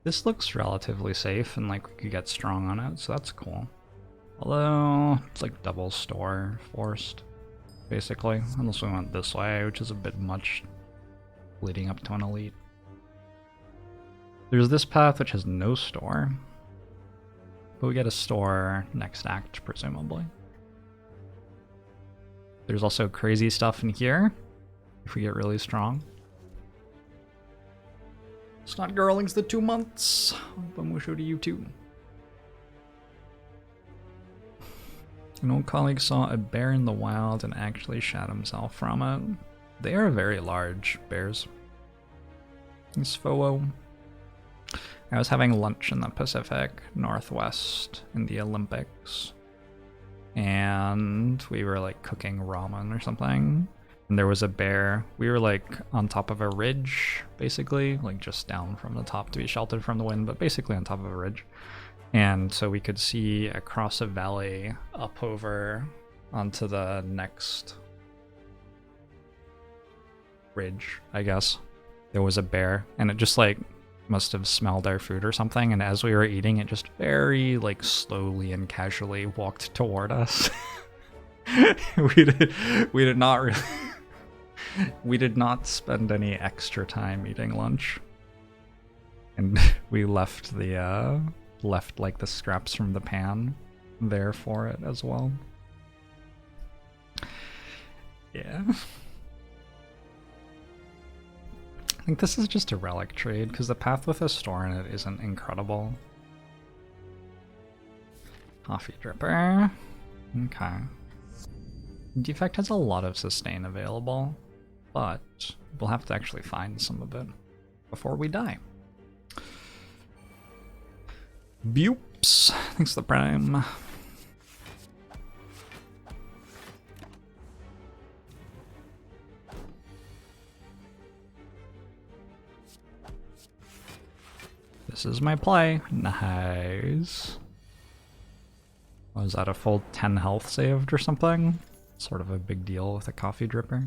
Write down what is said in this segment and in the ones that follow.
This looks relatively safe and like we could get strong on it, so that's cool. Although, it's like double store forced, basically. Unless we went this way, which is a bit much leading up to an elite. There's this path which has no store. But we get a store next act, presumably. There's also crazy stuff in here, if we get really strong. It's not girlings the 2 months, but we'll show to you too. An old colleague saw a bear in the wild and actually shot himself from it. They are very large bears. It's Foo. I was having lunch in the Pacific Northwest in the Olympics. And we were like cooking ramen or something. And there was a bear. We were like on top of a ridge, basically, like just down from the top to be sheltered from the wind, but basically on top of a ridge. And so we could see across a valley up over onto the next ridge, I guess. There was a bear, and it just like must have smelled our food or something, and as we were eating, it just very like slowly and casually walked toward us. we did not really we did not spend any extra time eating lunch. And we left the like the scraps from the pan there for it as well. Yeah. I think this is just a relic trade, because the path with a store in it isn't incredible. Coffee dripper. Okay. Defect has a lot of sustain available, but we'll have to actually find some of it before we die. Boops. Thanks for the prime. This is my play. Nice. Was that a full 10 health saved or something? Sort of a big deal with a coffee dripper.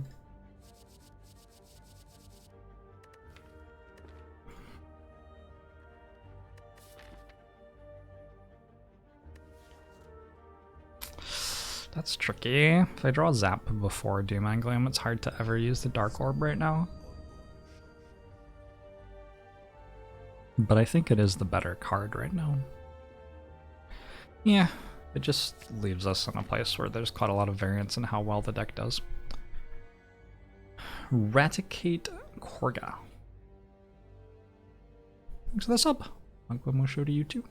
That's tricky. If I draw Zap before Doom Anglium, it's hard to ever use the Dark Orb right now. But I think it is the better card right now. Yeah, it just leaves us in a place where there's quite a lot of variance in how well the deck does. Raticate Korga. Thanks for the sub. I'll show to you too.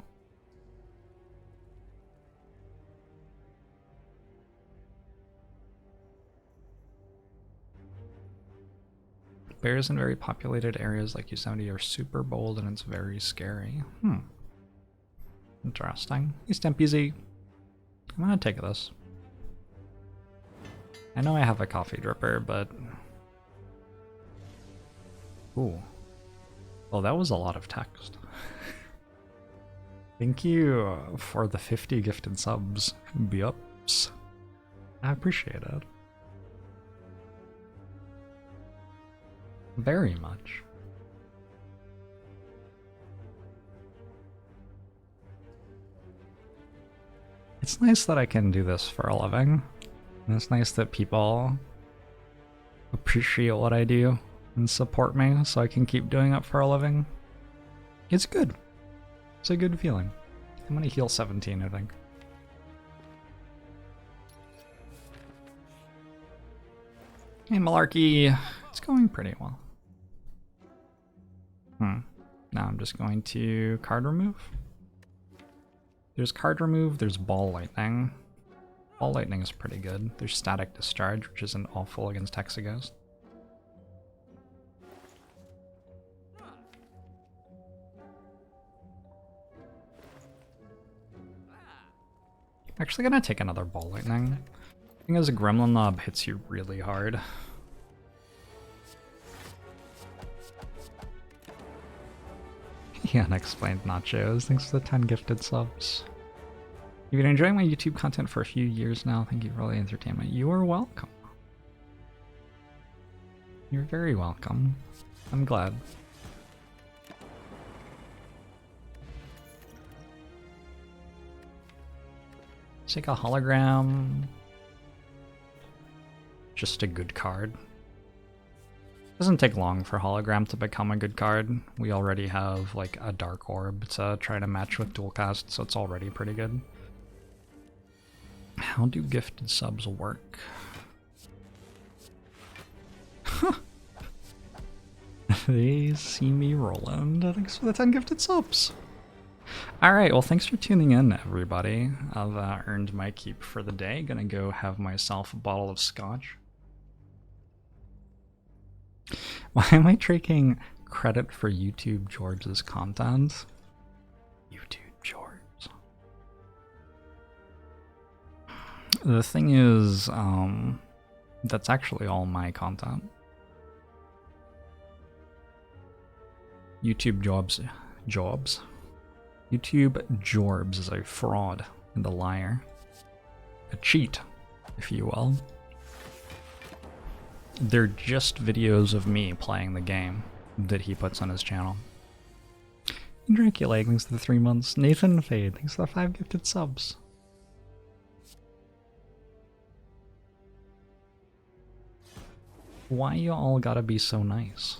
Bears in very populated areas like Yosemite are super bold and it's very scary. Interesting. Hey Stempy, I'm gonna take this. I know I have a coffee dripper, but... Ooh. Well, that was a lot of text. Thank you for the 50 gifted subs. Yups. I appreciate it. Very much. It's nice that I can do this for a living. And it's nice that people appreciate what I do and support me so I can keep doing it for a living. It's good. It's a good feeling. I'm gonna heal 17, I think. Hey Malarkey, it's going pretty well. Now I'm just going to card remove. There's card remove, there's ball lightning. Ball lightning is pretty good. There's static discharge, which isn't awful against Hexaghost. I'm actually gonna take another ball lightning. I think as a gremlin lob hits you really hard. Yeah, unexplained nachos. Thanks for the 10 gifted subs. You've been enjoying my YouTube content for a few years now. Thank you for all the entertainment. You are welcome. You're very welcome. I'm glad. Let's take a hologram. Just a good card. Doesn't take long for hologram to become a good card. We already have like a dark orb to try to match with dual cast, so it's already pretty good. How do gifted subs work? They see me rolling. Thanks for the 10 gifted subs. Alright, well thanks for tuning in, everybody. I've earned my keep for the day. Gonna go have myself a bottle of scotch. Why am I taking credit for YouTube Jorbs' content? YouTube Jorbs. The thing is, that's actually all my content. YouTube Jorbs. YouTube Jorbs is a fraud and a liar. A cheat, if you will. They're just videos of me playing the game that he puts on his channel. Dracula, thanks for the 3 months. Nathan Fade, thanks for the 5 gifted subs. Why you all gotta be so nice?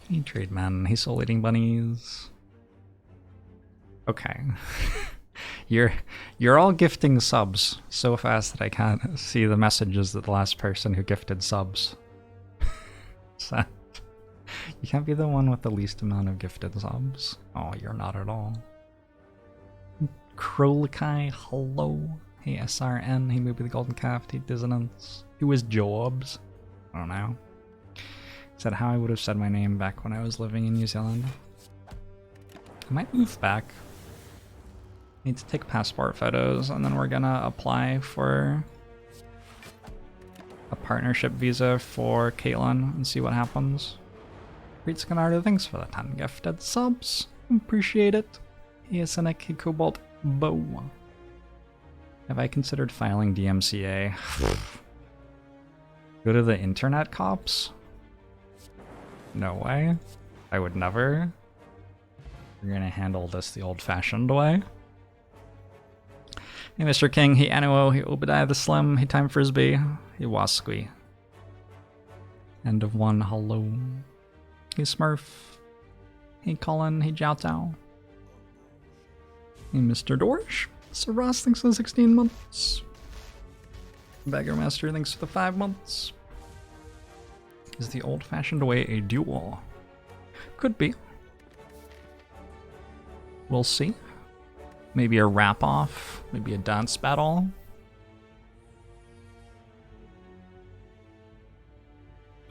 Hey, trade man. Hey, soul eating bunnies. Okay. You're all gifting subs so fast that I can't see the messages that the last person who gifted subs sent. You can't be the one with the least amount of gifted subs. Oh, you're not at all. Krolikai, hello. Hey, SRN. Hey, maybe the Golden Calf. Hey, Dissonance. Who is Jorbs? I don't know. Is that how I would have said my name back when I was living in New Zealand? I might move back. Need to take passport photos, and then we're gonna apply for a partnership visa for Caitlin and see what happens. Great Scanardo, thanks for the 10 gifted subs. Appreciate it. Hey, Cynic, hey, Cobalt, Bow. Have I considered filing DMCA? Go to the internet cops? No way. I would never. We're gonna handle this the old-fashioned way. Hey, Mr. King. Hey, Anuo. Hey, Obadiah the Slim. Hey, Time Frisbee. Hey, Wasqui. End of one. Hello. Hey, Smurf. Hey, Colin. Hey, Jiao Tao. Hey, Mr. Dorsch. Sir Ross, thanks for the 16 months. Bagger Master, thanks for the 5 months. Is the old-fashioned way a duel? Could be. We'll see. Maybe a wrap-off. Maybe a dance battle.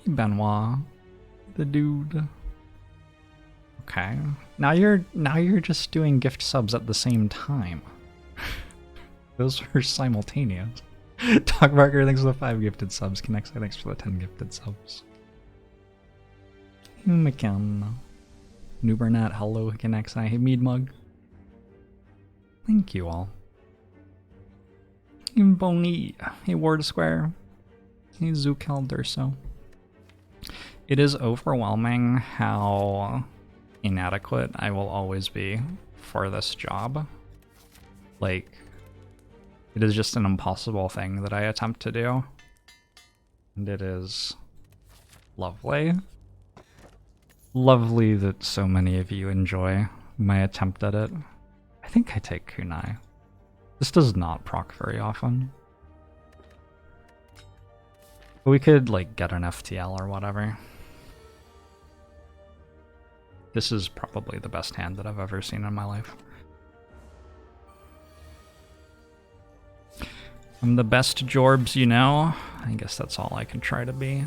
Benoit. The dude. Okay. Now you're just doing gift subs at the same time. Those were simultaneous. Dogbarker, thanks for the 5 gifted subs. Connects, thanks for the 10 gifted subs. McCann. Newbernat, hello, Connexi. Hey, Mead Mug. Thank you all. Hey, Bony. Hey, Ward Square. Hey, Zukel Durso. It is overwhelming how inadequate I will always be for this job. Like, it is just an impossible thing that I attempt to do. And it is lovely. Lovely that so many of you enjoy my attempt at it. I think I take kunai. This does not proc very often. But we could, like, get an FTL or whatever. This is probably the best hand that I've ever seen in my life. I'm the best Jorbs you know. I guess that's all I can try to be.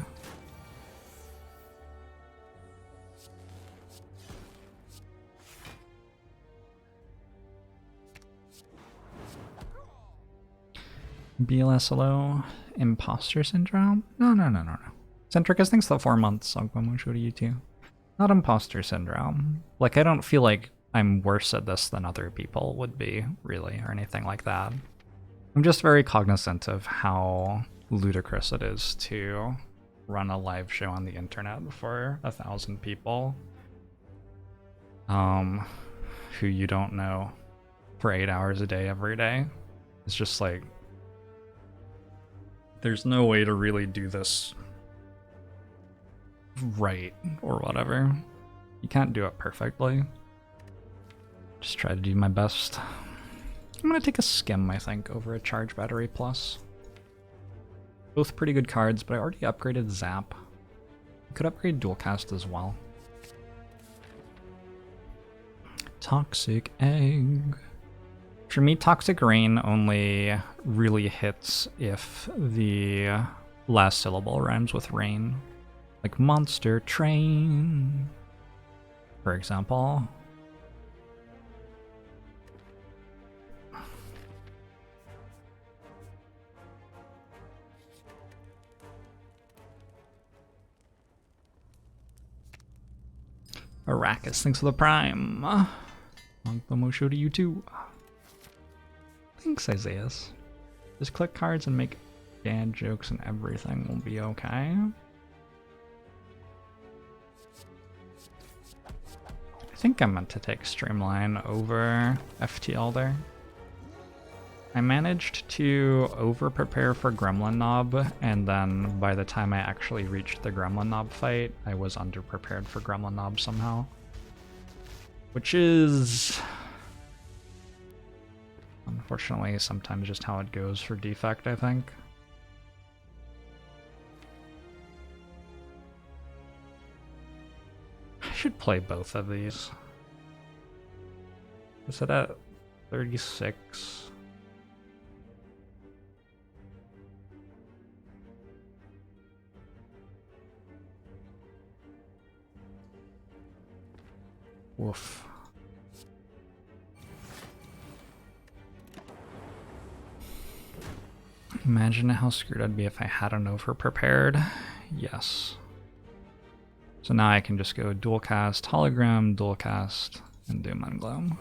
BLSLO, imposter syndrome? No. Centricus, thanks for the 4 months. Ogbamusho to you too. Not imposter syndrome. Like, I don't feel like I'm worse at this than other people would be, really, or anything like that. I'm just very cognizant of how ludicrous it is to run a live show on the internet for 1,000 people who you don't know for 8 hours a day every day. It's just like, there's no way to really do this right or whatever. You can't do it perfectly. Just try to do my best. I'm gonna take a Skim, I think, over a Charge Battery Plus. Both pretty good cards, but I already upgraded Zap. I could upgrade Dual Cast as well. Toxic Egg. For me, Toxic Rain only really hits if the last syllable rhymes with rain. Like Monster Train, for example. Arrakis, thanks for the Prime. Long promo show to you too. Thanks, Isaiah. Just click cards and make dad jokes and everything will be okay. I think I meant to take Streamline over FTL there. I managed to over-prepare for Gremlin Knob, and then by the time I actually reached the Gremlin Knob fight, I was under-prepared for Gremlin Knob somehow. Which is, unfortunately, sometimes just how it goes for Defect, I think. I should play both of these. Is it at 36? Woof. Imagine how screwed I'd be if I hadn't over-prepared. Yes. So now I can just go dual cast, hologram, dual cast, and Doom and Gloom.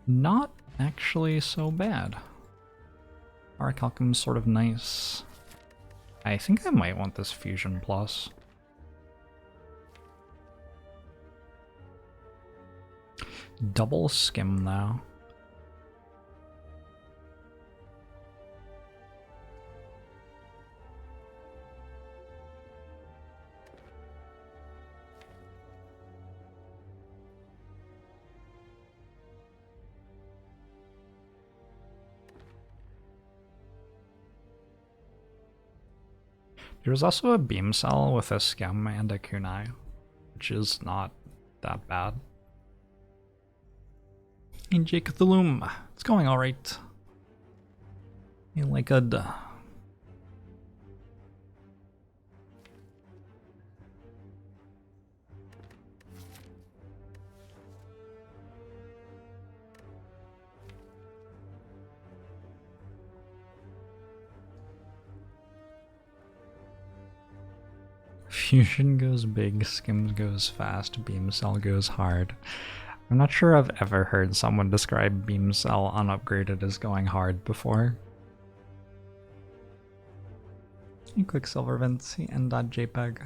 Not actually so bad. Arcalchem's sort of nice. I think I might want this Fusion Plus. Double Skim though. There's also a Beam Cell with a Skim and a Kunai, which is not that bad. And Jake Thulum, it's going alright. You like a duh. Fusion goes big, Skims goes fast, Beam Cell goes hard. I'm not sure I've ever heard someone describe Beam Cell unupgraded as going hard before. You Quicksilver Vince, end.jpg.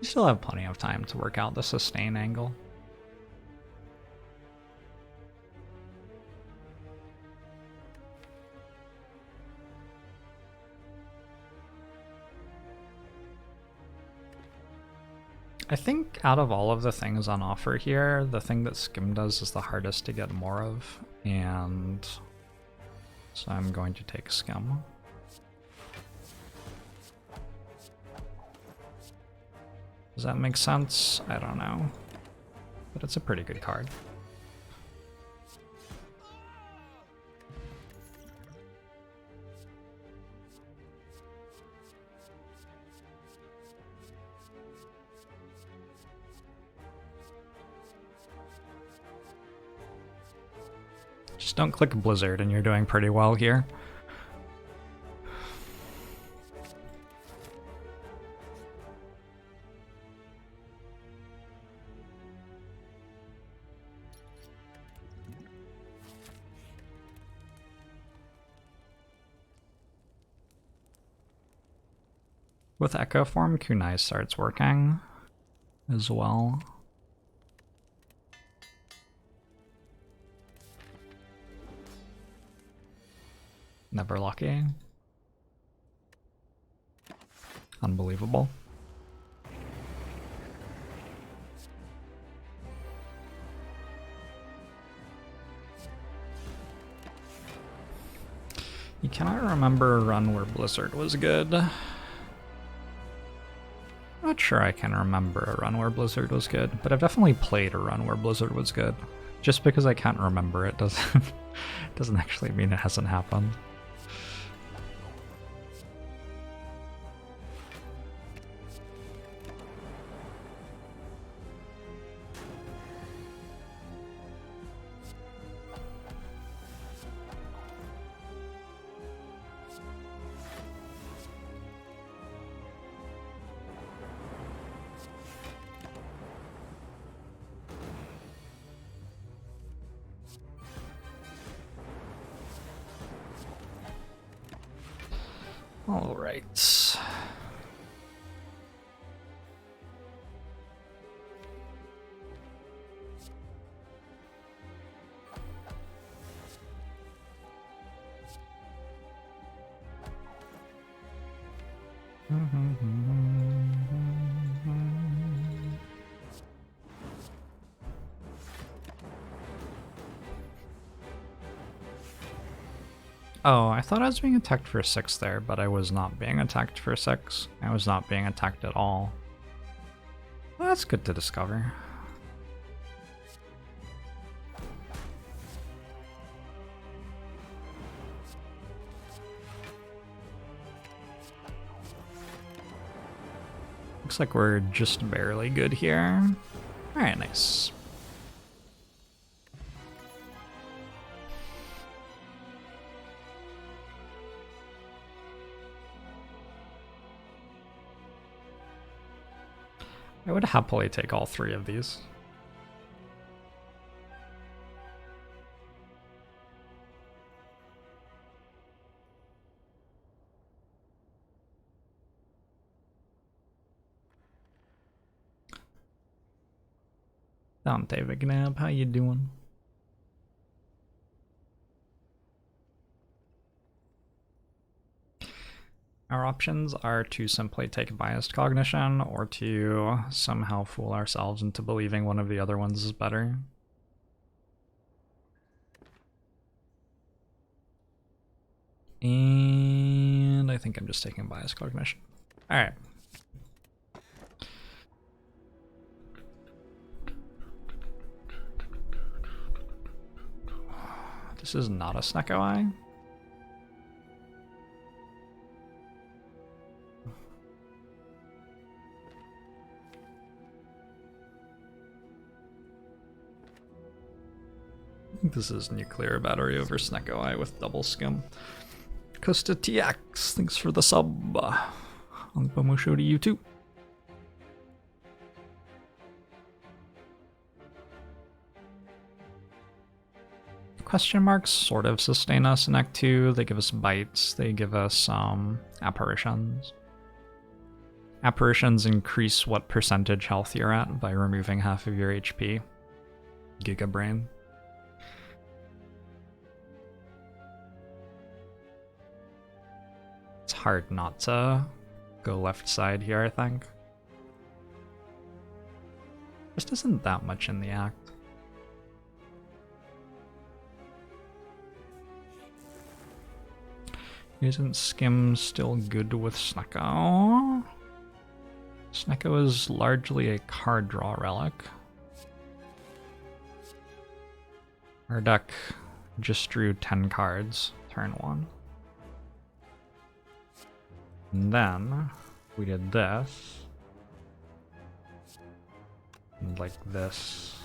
You still have plenty of time to work out the sustain angle. I think out of all of the things on offer here, the thing that Skim does is the hardest to get more of, and so I'm going to take Skim. Does that make sense? I don't know, but it's a pretty good card. Just don't click Blizzard and you're doing pretty well here. With Echo Form, Kunai starts working as well. Never lucky. Unbelievable. You cannot remember a run where Blizzard was good. Not sure I can remember a run where Blizzard was good, but I've definitely played a run where Blizzard was good. Just because I can't remember it doesn't actually mean it hasn't happened. All right. Oh, I thought I was being attacked for 6 there, but I was not being attacked for 6. I was not being attacked at all. Well, that's good to discover. Looks like we're just barely good here. Alright, nice. I would happily take all 3 of these. Dante Vignab, how you doing? Our options are to simply take biased cognition or to somehow fool ourselves into believing one of the other ones is better. And I think I'm just taking biased cognition. All right. This is not a Snecko Eye. I think this is Nuclear Battery over Snecko Eye with double skim. Costa TX, thanks for the sub. Show to you too. Question marks sort of sustain us in Act 2. They give us bites, they give us apparitions. Apparitions increase what percentage health you're at by removing half of your HP. Giga Brain. It's hard not to go left side here, I think. Just isn't that much in the act. Isn't Skim still good with Snecko? Snecko is largely a card draw relic. Our deck just drew 10 cards turn 1. And then we did this. And like this.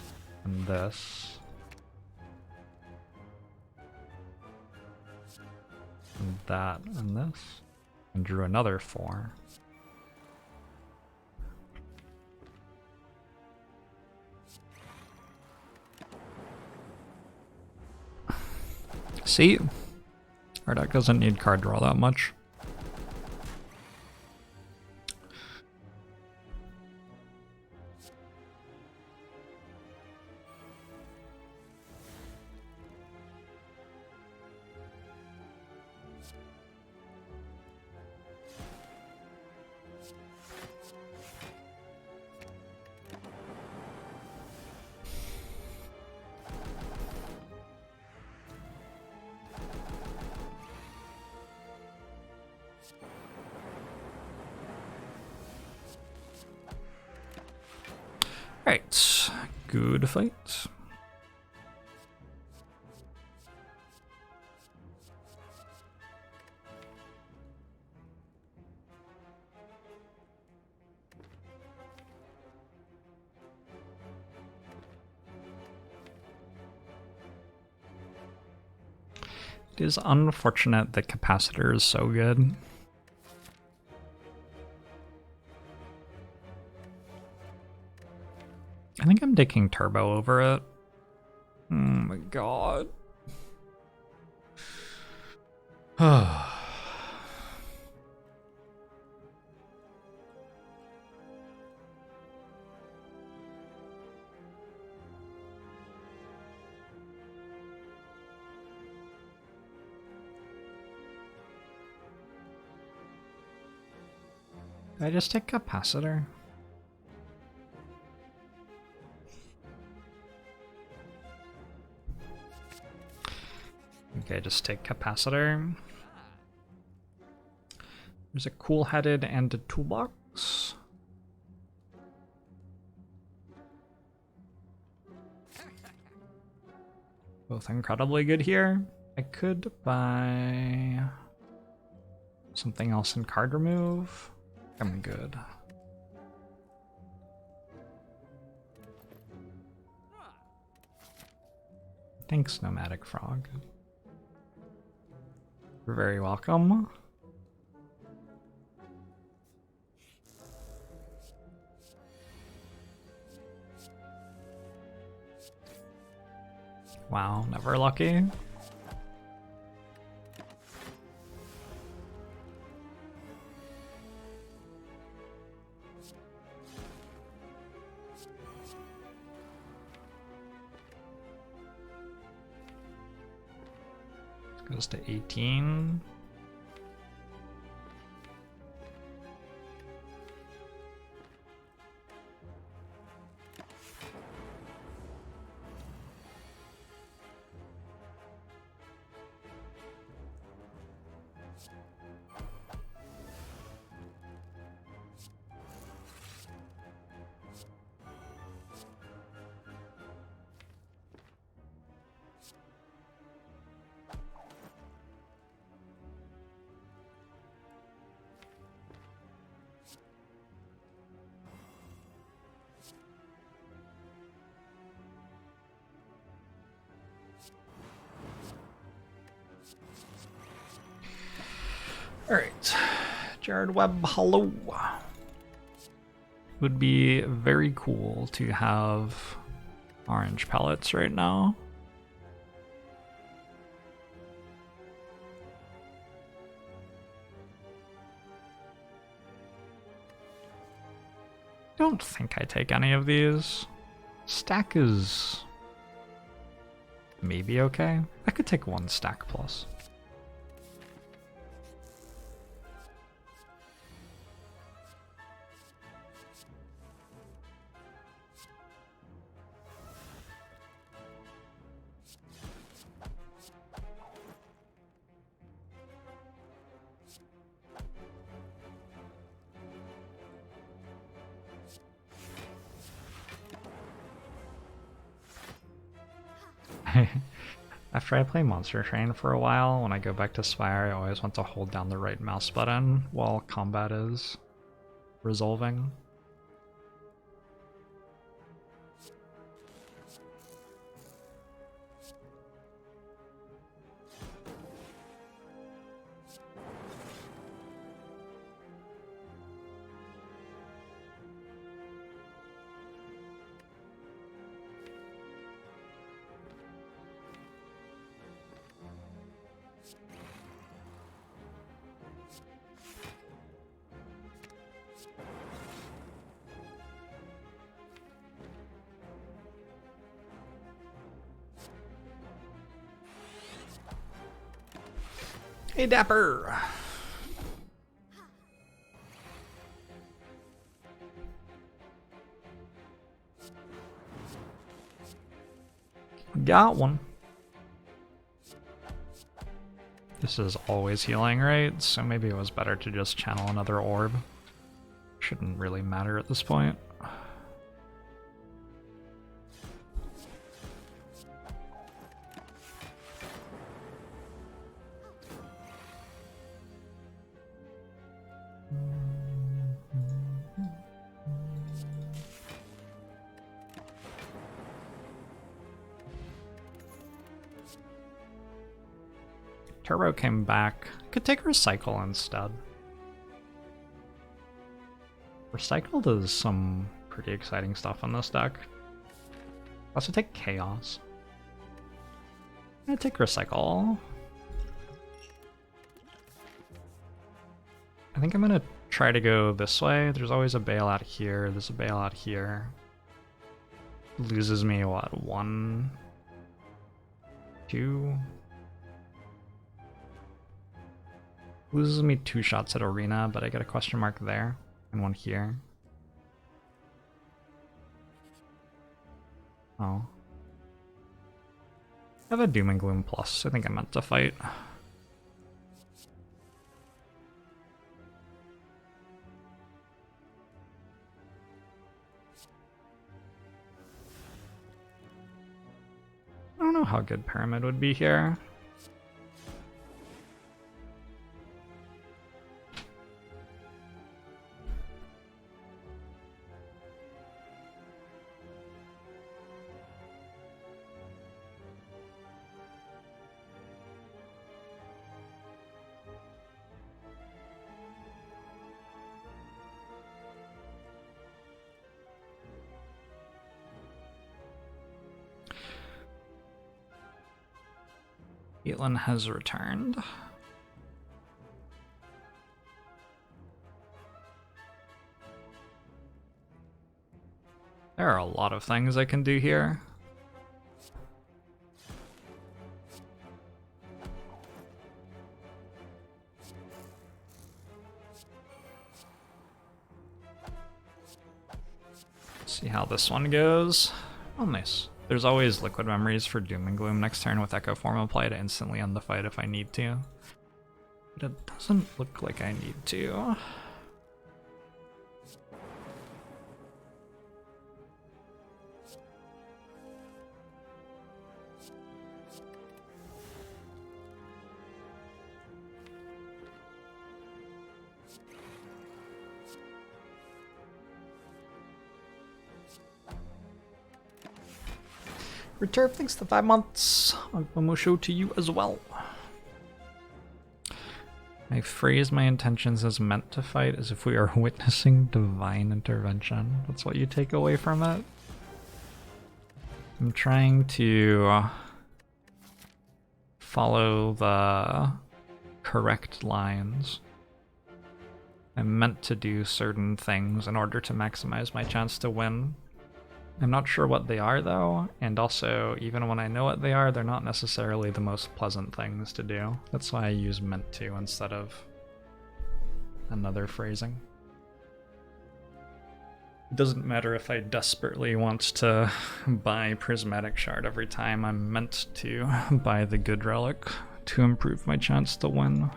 And this. And that and this. And drew another 4. See? Our deck doesn't need card draw that much. Alright, good fight. It is unfortunate that capacitor is so good. I think I'm taking turbo over it. Oh my god. Did I just take capacitor? Okay, just take capacitor. There's a cool-headed and a toolbox. Both incredibly good here. I could buy something else in card remove. I'm good. Thanks, Nomadic Frog. You're very welcome. Wow, never lucky. Goes to 18. Alright, Jared Webb, hello. Would be very cool to have orange pellets right now. Don't think I take any of these. Stack is maybe okay. I could take one stack plus. After I play Monster Train for a while, when I go back to Spire, I always want to hold down the right mouse button while combat is resolving. Hey, Dapper! Got one. This is always healing, right? So maybe it was better to just channel another orb. Shouldn't really matter at this point. Turbo came back. Could take Recycle instead. Recycle does some pretty exciting stuff on this deck. Also take Chaos. I'm gonna take Recycle. I think I'm gonna try to go this way. There's always a bailout here. There's a bailout here. Loses me, what, 1, 2? Loses me 2 shots at Arena, but I get a question mark there and 1 here. Oh. I have a Doom and Gloom plus. I think I meant to fight. I don't know how good Pyramid would be here. Caitlyn has returned. There are a lot of things I can do here. See how this one goes. Oh, nice. There's always Liquid Memories for Doom and Gloom next turn with Echo Form applied to instantly end the fight if I need to. But it doesn't look like I need to. Return, thanks to 5 months. I'll show to you as well. I phrase my intentions as meant to fight as if we are witnessing divine intervention. That's what you take away from it. I'm trying to follow the correct lines. I'm meant to do certain things in order to maximize my chance to win. I'm not sure what they are though, and also, even when I know what they are, they're not necessarily the most pleasant things to do. That's why I use meant to instead of another phrasing. It doesn't matter if I desperately want to buy Prismatic Shard every time. I'm meant to buy the good relic to improve my chance to win.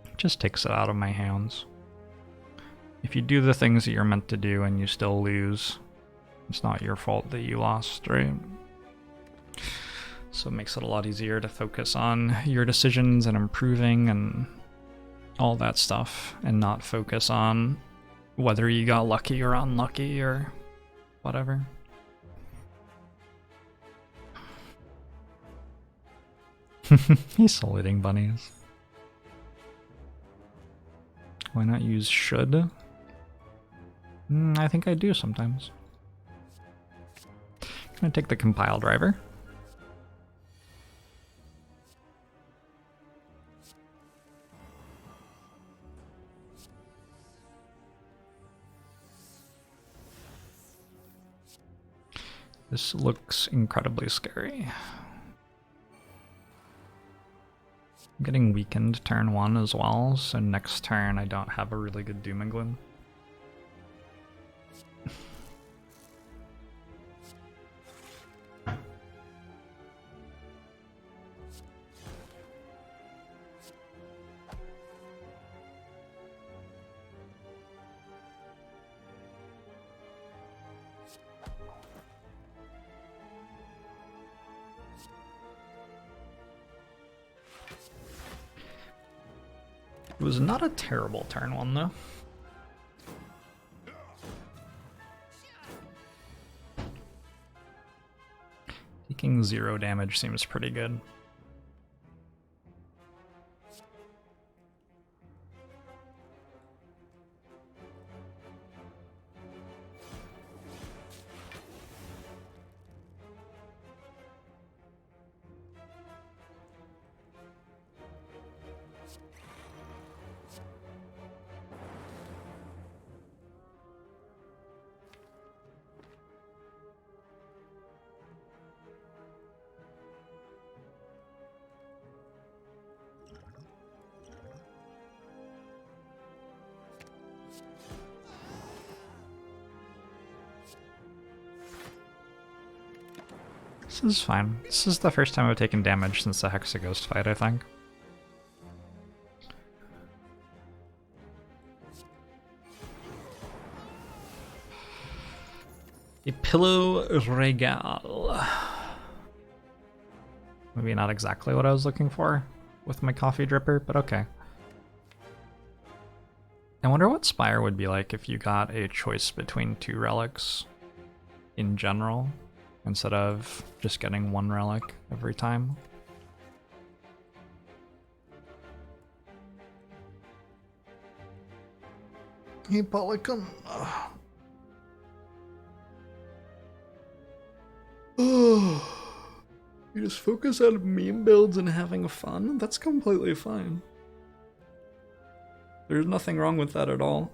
It just takes it out of my hands. If you do the things that you're meant to do and you still lose, it's not your fault that you lost, right? So it makes it a lot easier to focus on your decisions and improving and all that stuff, and not focus on whether you got lucky or unlucky or whatever. He's saluting bunnies. Why not use should? I think I do sometimes. I'm gonna take the compile driver. This looks incredibly scary. I'm getting weakened turn 1 as well, so next turn I don't have a really good Doom and Gloom. It was not a terrible turn 1 though. taking 0 damage seems pretty good. This is fine. This is the first time I've taken damage since the Hexaghost fight, I think. A pillow regal. Maybe not exactly what I was looking for with my coffee dripper, but okay. I wonder what Spire would be like if you got a choice between 2 relics in general, instead of just getting 1 relic every time. Hey, Polycom. You just focus on meme builds and having fun? That's completely fine. There's nothing wrong with that at all.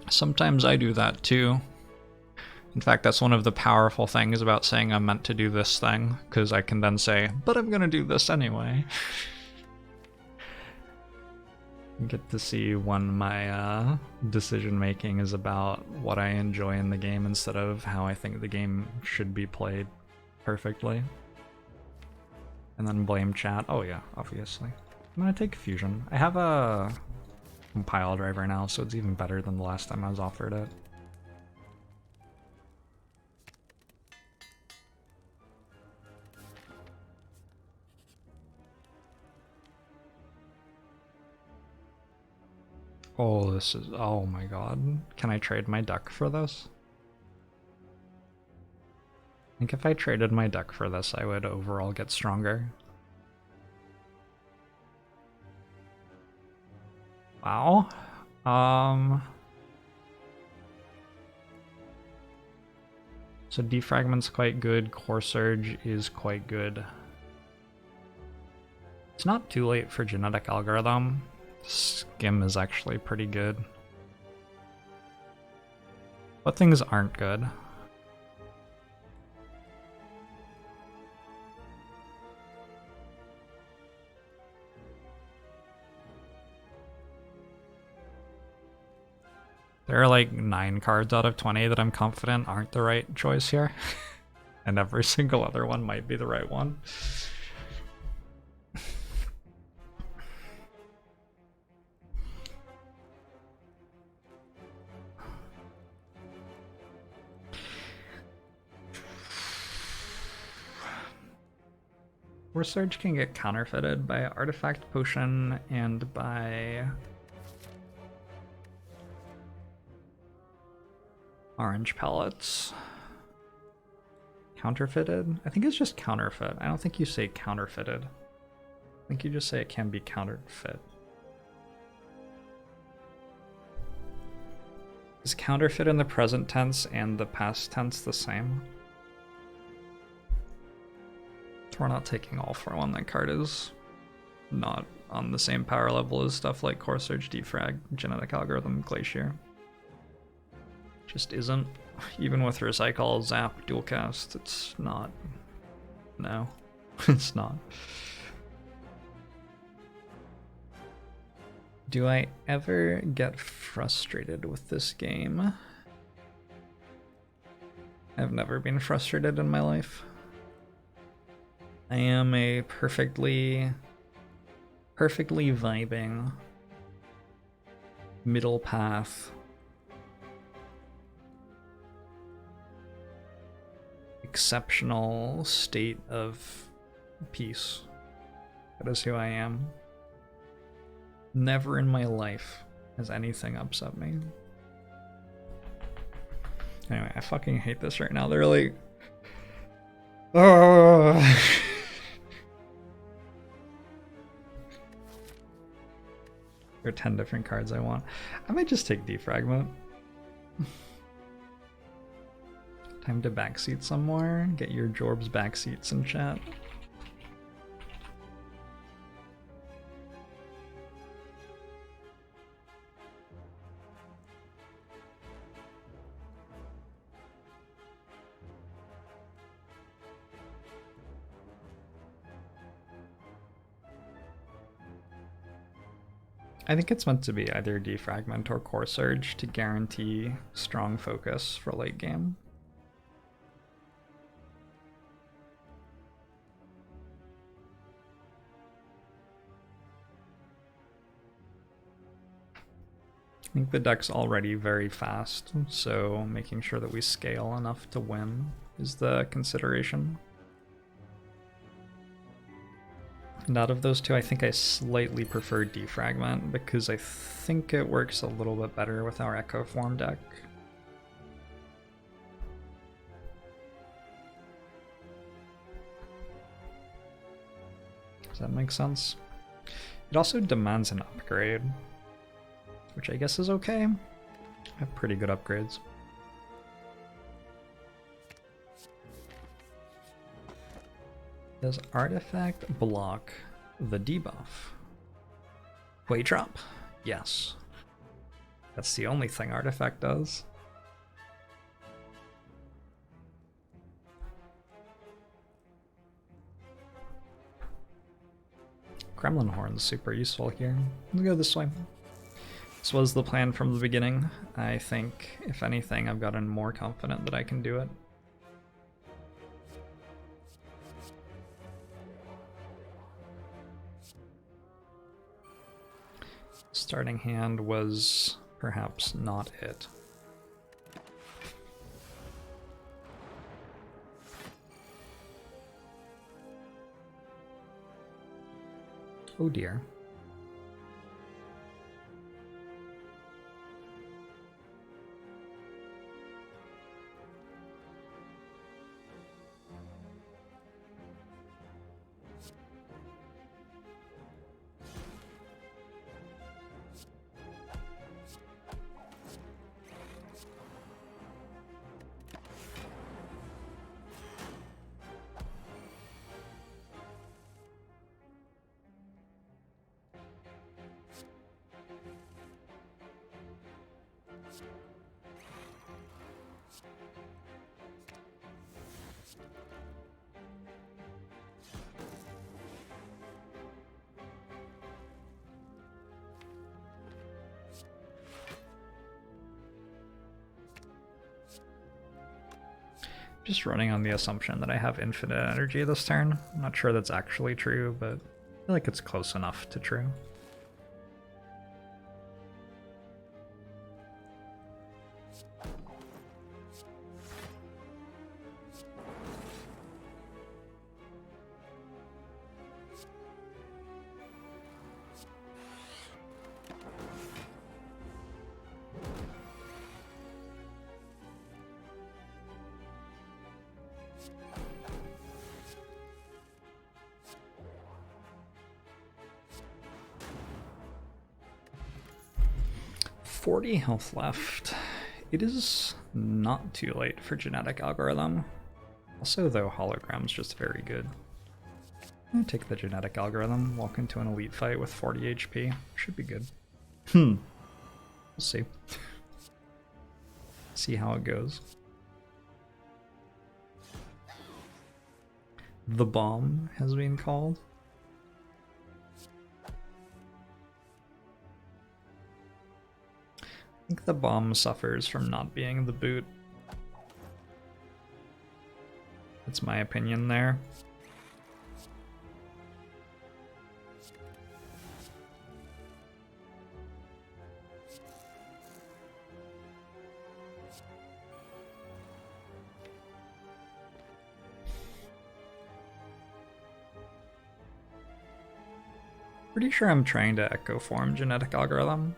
Sometimes I do that too. In fact, that's one of the powerful things about saying I'm meant to do this thing, because I can then say, but I'm gonna do this anyway. You get to see when my decision making is about what I enjoy in the game instead of how I think the game should be played perfectly. And then blame chat. Oh yeah, obviously. I'm gonna take Fusion. I have a compile driver now, so it's even better than the last time I was offered it. Oh, this is, oh my god. Can I trade my duck for this? I think if I traded my duck for this, I would overall get stronger. Wow. So Defragment's quite good, Core Surge is quite good. It's not too late for Genetic Algorithm. Skim is actually pretty good. What things aren't good? There are like 9 cards out of 20 that I'm confident aren't the right choice here. And every single other one might be the right one. Core Surge can get counterfeited by Artifact Potion and by Orange Pellets. Counterfeited? I think it's just counterfeit. I don't think you say counterfeited. I think you just say it can be counterfeit. Is counterfeit in the present tense and the past tense the same? We're not taking all for one. That card is not on the same power level as stuff like Core Surge, Defrag, Genetic Algorithm, Glacier. Just isn't. Even with Recycle, Zap, Dualcast, it's not. No, it's not. Do I ever get frustrated with this game? I've never been frustrated in my life. I am a perfectly vibing middle path exceptional state of peace. That is who I am. Never in my life has anything upset me. Anyway, I fucking hate this right now. They're like... Oh. There are 10 different cards I want. I might just take Defragment. Time to backseat somewhere. Get your Jorbs backseats in chat. I think it's meant to be either Defragment or Core Surge to guarantee strong focus for late game. I think the deck's already very fast, so making sure that we scale enough to win is the consideration. And out of those two, I think I slightly prefer Defragment because I think it works a little bit better with our Echo Form deck. Does that make sense? It also demands an upgrade, which I guess is okay. I have pretty good upgrades. Does Artifact block the debuff? Weight drop? Yes. That's the only thing Artifact does. Kremlin Horn's super useful here. Let's go this way. This was the plan from the beginning. I think, if anything, I've gotten more confident that I can do it. Starting hand was perhaps not it. Oh dear. Just running on the assumption that I have infinite energy this turn. I'm not sure that's actually true, but I feel like it's close enough to true. Health left. It is not too late for genetic algorithm. Also, though, hologram's just very good. I'm gonna take the genetic algorithm, walk into an elite fight with 40 HP. Should be good. We'll see. See how it goes. The bomb has been called. I think the bomb suffers from not being the boot. That's my opinion there. Pretty sure I'm trying to echo form genetic algorithm.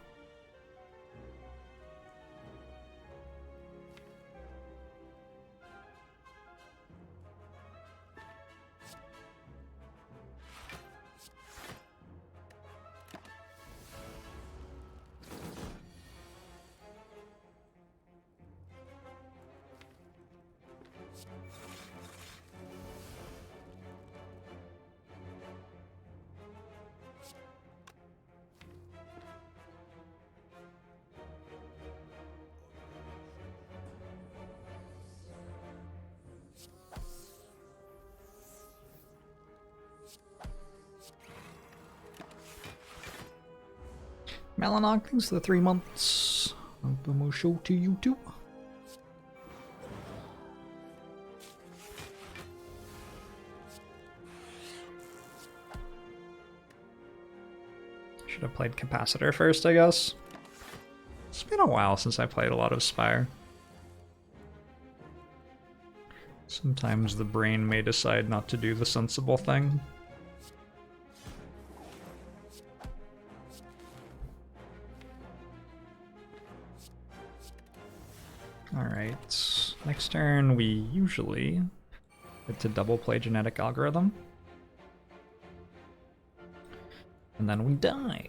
Malanog, thanks for the 3 months. Welcome show to you too. Should have played Capacitor first, I guess. It's been a while since I played a lot of Spire. Sometimes the brain may decide not to do the sensible thing. Alright, next turn we usually get to double play genetic algorithm. And then we die.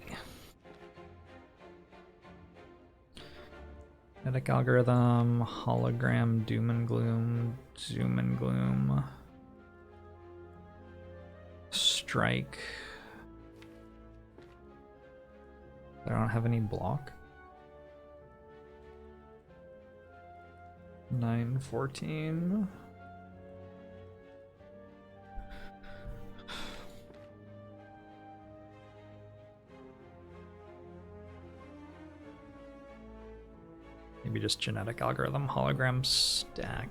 Genetic algorithm, hologram, doom and gloom, zoom and gloom, strike. I don't have any block. 9-14. Maybe just genetic algorithm, hologram stack.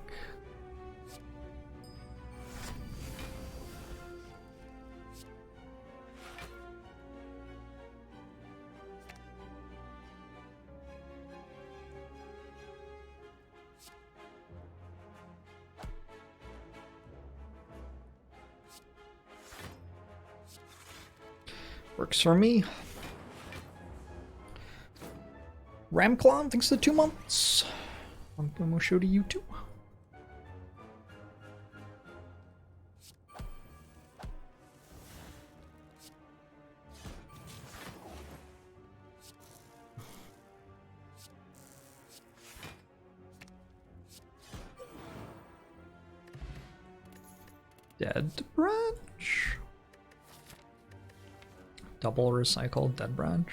Works for me. Ramclon, thanks for the 2 months. I'm gonna show to you too. Dead branch. Double recycled dead branch.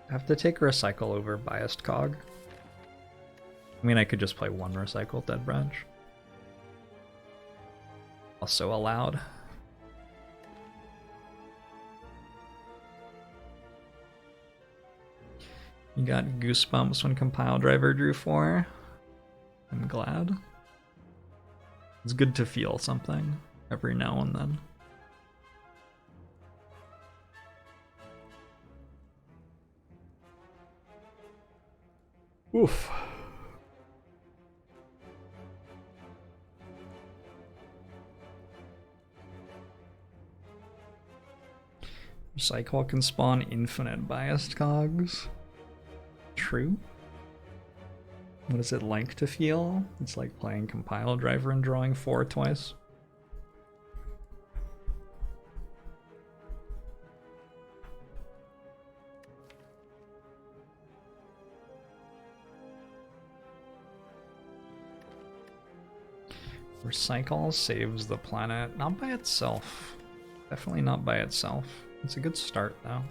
I have to take recycle over biased cog. I mean, I could just play one recycled dead branch. Also allowed. You got goosebumps when compile driver drew 4. I'm glad. It's good to feel something every now and then. Oof. Recycle can spawn infinite biased cogs. True. What is it like to feel? It's like playing compile driver and drawing 4 twice. Recycle saves the planet, not by itself. Definitely not by itself. It's a good start though.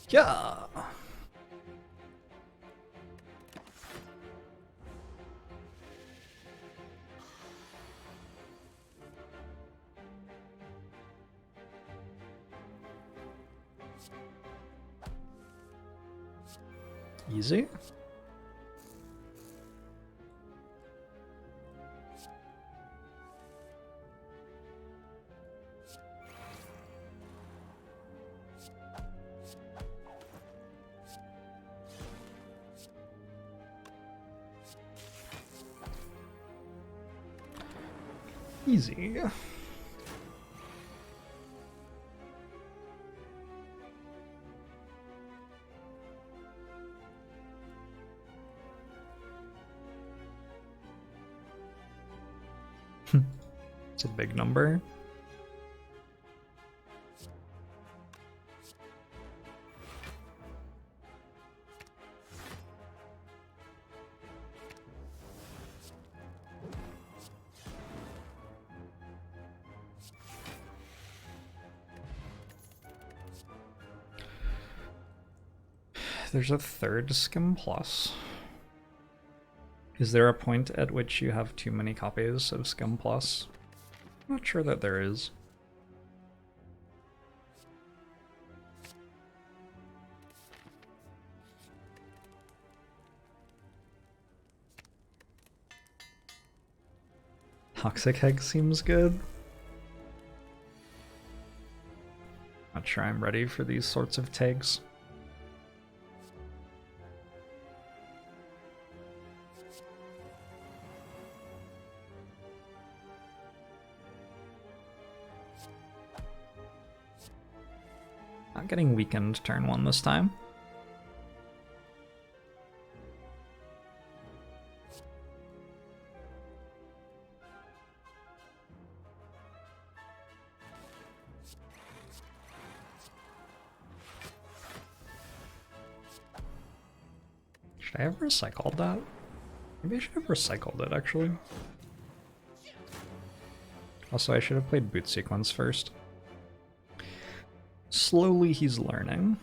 Yeah. Easy? Easy. It's a big number. There's a third Skim Plus. Is there a point at which you have too many copies of Skim Plus? I'm not sure that there is. Toxic Egg seems good. Not sure I'm ready for these sorts of tags. Not getting weakened turn 1 this time. Should I have recycled that? Maybe I should have recycled it, actually. Also, I should have played boot sequence first. Slowly he's learning.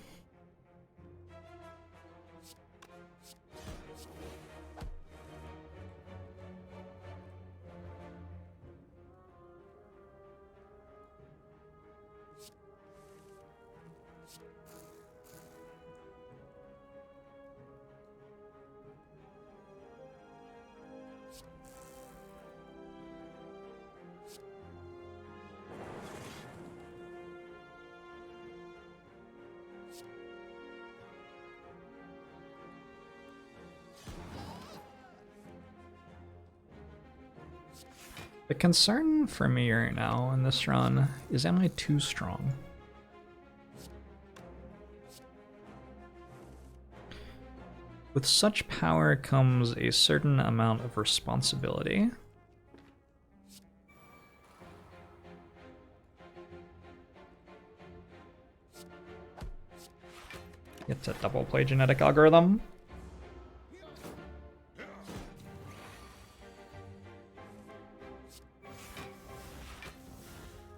The concern for me right now in this run is, am I too strong? With such power comes a certain amount of responsibility. It's a double play genetic algorithm.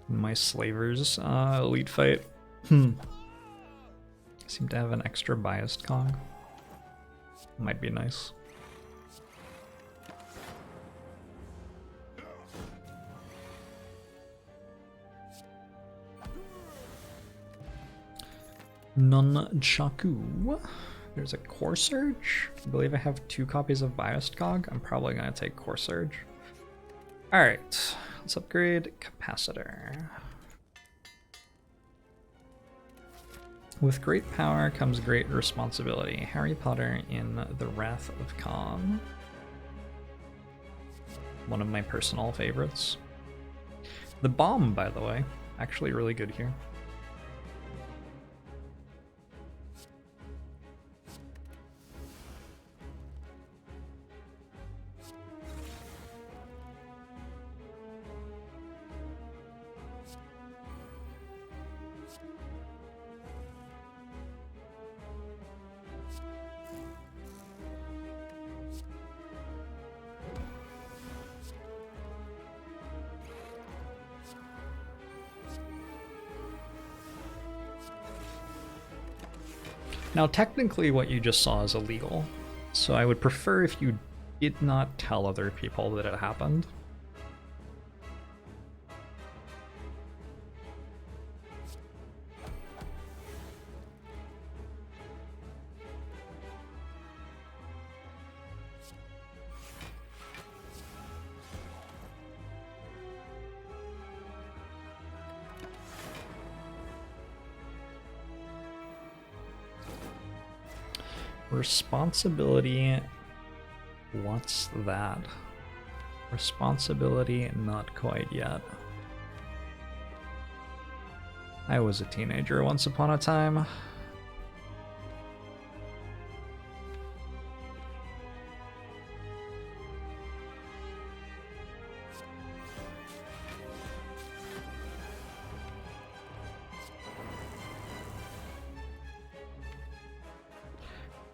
My slavers elite fight. Seem to have an extra biased cog. Might be nice. Nunchaku. There's a Core Surge. I believe I have 2 copies of biased cog. I'm probably gonna take Core Surge. Alright, let's upgrade Capacitor. With great power comes great responsibility. Harry Potter in The Wrath of Khan. One of my personal favorites. The bomb, by the way, actually really good here. Now, technically what you just saw is illegal, so I would prefer if you did not tell other people that it happened. Responsibility. What's that? Responsibility, not quite yet. I was a teenager once upon a time.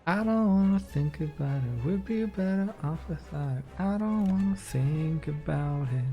I don't wanna think about it, we'd be better off without it. I don't wanna think about it.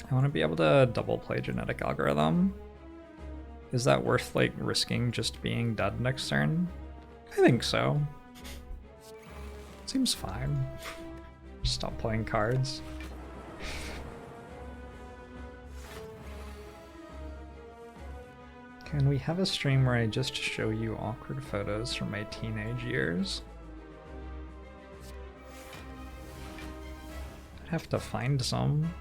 I want to be able to double play genetic algorithm. Is that worth like risking just being dead next turn? I think so. Seems fine. Just stop playing cards. Can we have a stream where I just show you awkward photos from my teenage years? I'd have to find some.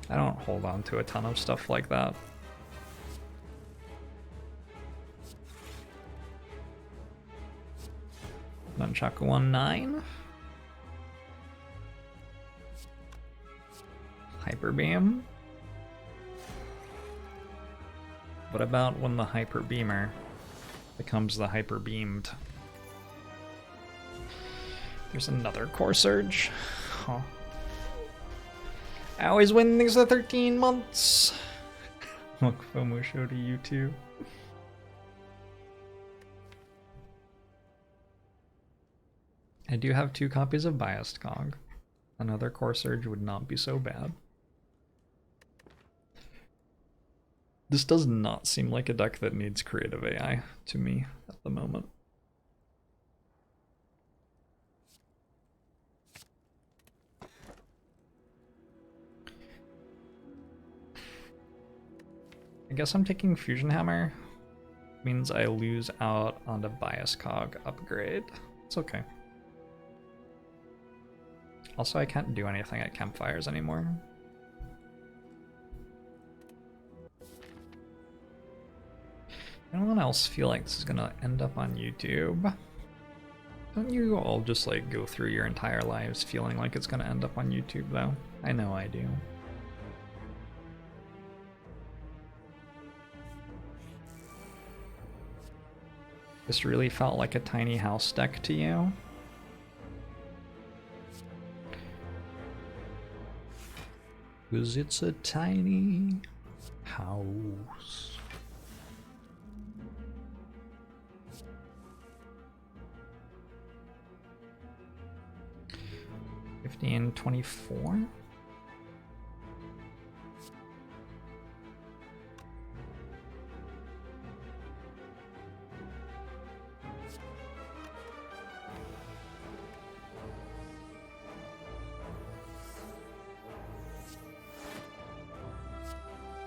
I don't hold on to a ton of stuff like that. Nunchaku 1-9. Hyper Beam. What about when the Hyper Beamer becomes the Hyper Beamed? There's another Core Surge. Huh. I always win things for 13 months. Look, FOMO show to you too. I do have 2 copies of Biased Cog. Another Core Surge would not be so bad. This does not seem like a deck that needs creative AI to me at the moment. I guess I'm taking Fusion Hammer. Means I lose out on the Bias Cog upgrade. It's okay. Also, I can't do anything at campfires anymore. Anyone else feel like this is gonna end up on YouTube? Don't you all just like go through your entire lives feeling like it's gonna end up on YouTube though? I know I do. This really felt like a tiny house deck to you? Cause it's a tiny house. $15.24.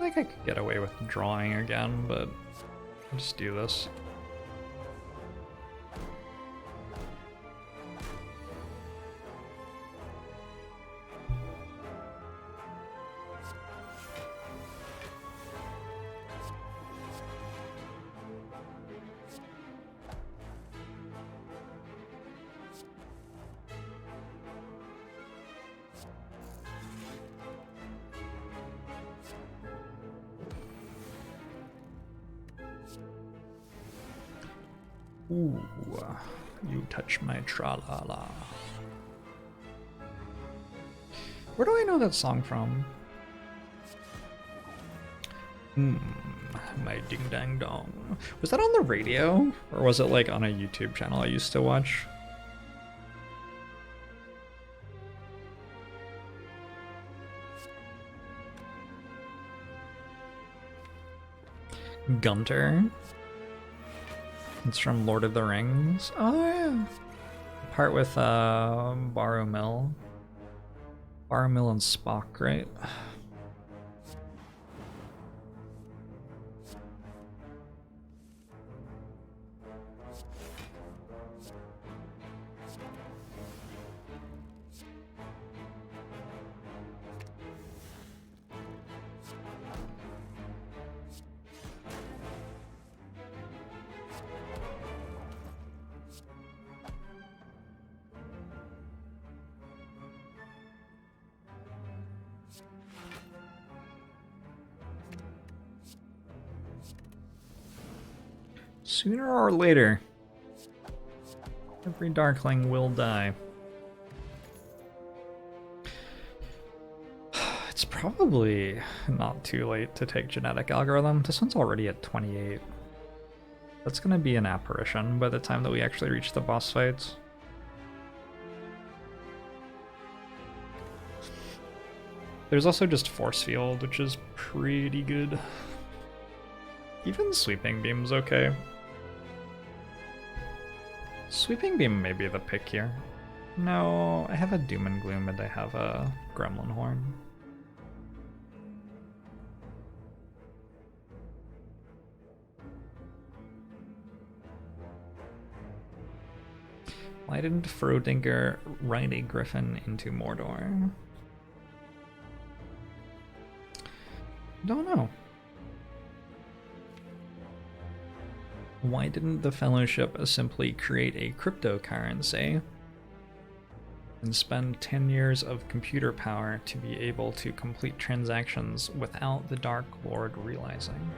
I think I could get away with drawing again, but I'll just do this. Ooh, you touch my tra-la-la. Where do I know that song from? My ding-dang-dong. Was that on the radio? Or was it like on a YouTube channel I used to watch? Gunter. It's from Lord of the Rings. Oh yeah. Part with Barrowmill. Barrowmill and Spock, right? Sooner or later, every Darkling will die. It's probably not too late to take Genetic Algorithm. This one's already at 28. That's gonna be an apparition by the time that we actually reach the boss fights. There's also just Force Field, which is pretty good. Even Sweeping Beam's okay. Sweeping Beam may be the pick here. No, I have a Doom and Gloom and I have a Gremlin Horn. Why didn't Frodinger ride a Griffin into Mordor? Don't know. Why didn't the Fellowship simply create a cryptocurrency and spend 10 years of computer power to be able to complete transactions without the Dark Lord realizing?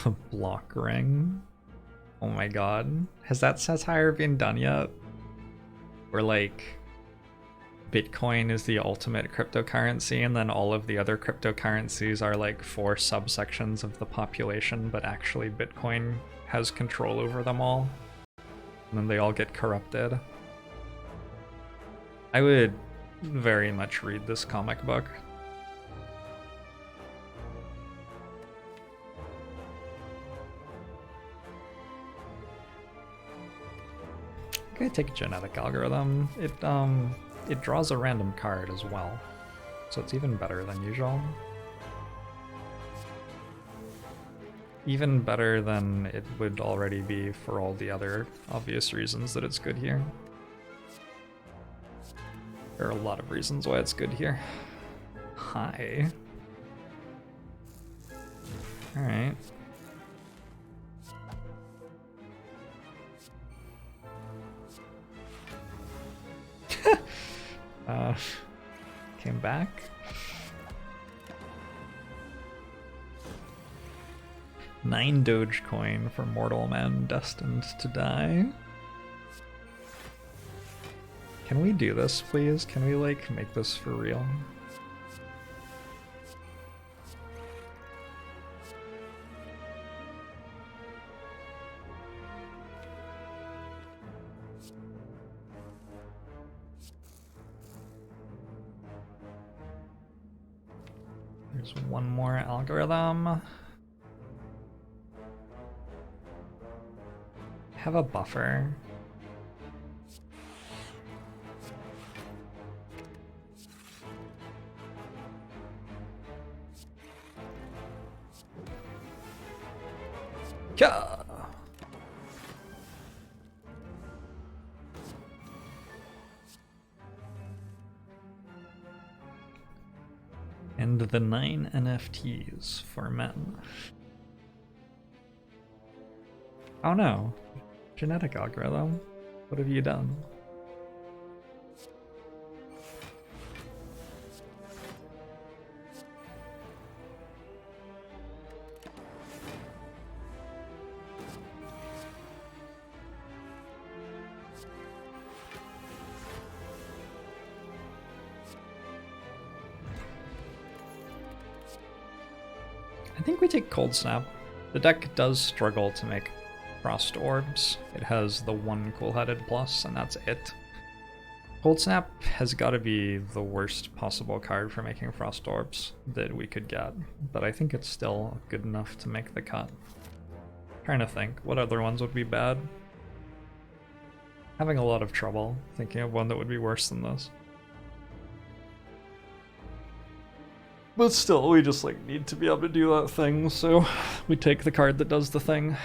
A block ring? Oh my god. Has that satire been done yet? Where like Bitcoin is the ultimate cryptocurrency and then all of the other cryptocurrencies are like 4 subsections of the population, but actually Bitcoin has control over them all. And then they all get corrupted. I would very much read this comic book. I'm gonna take a Genetic Algorithm. It draws a random card as well, so it's even better than usual. Even better than it would already be for all the other obvious reasons that it's good here. There are a lot of reasons why it's good here. Hi. Alright. Came back. $9 Dogecoin for mortal men destined to die. Can we do this, please? Can we, like, make this for real? There's one more algorithm. Have a buffer. Yeah. And the 9 NFTs for men. Oh no. Genetic Algorithm. What have you done? I think we take Cold Snap. The deck does struggle to make Frost Orbs. It has the 1 Cool-Headed plus, and that's it. Cold Snap has got to be the worst possible card for making Frost Orbs that we could get, but I think it's still good enough to make the cut. Trying to think, what other ones would be bad? Having a lot of trouble thinking of one that would be worse than this. But still, we just like need to be able to do that thing, so we take the card that does the thing.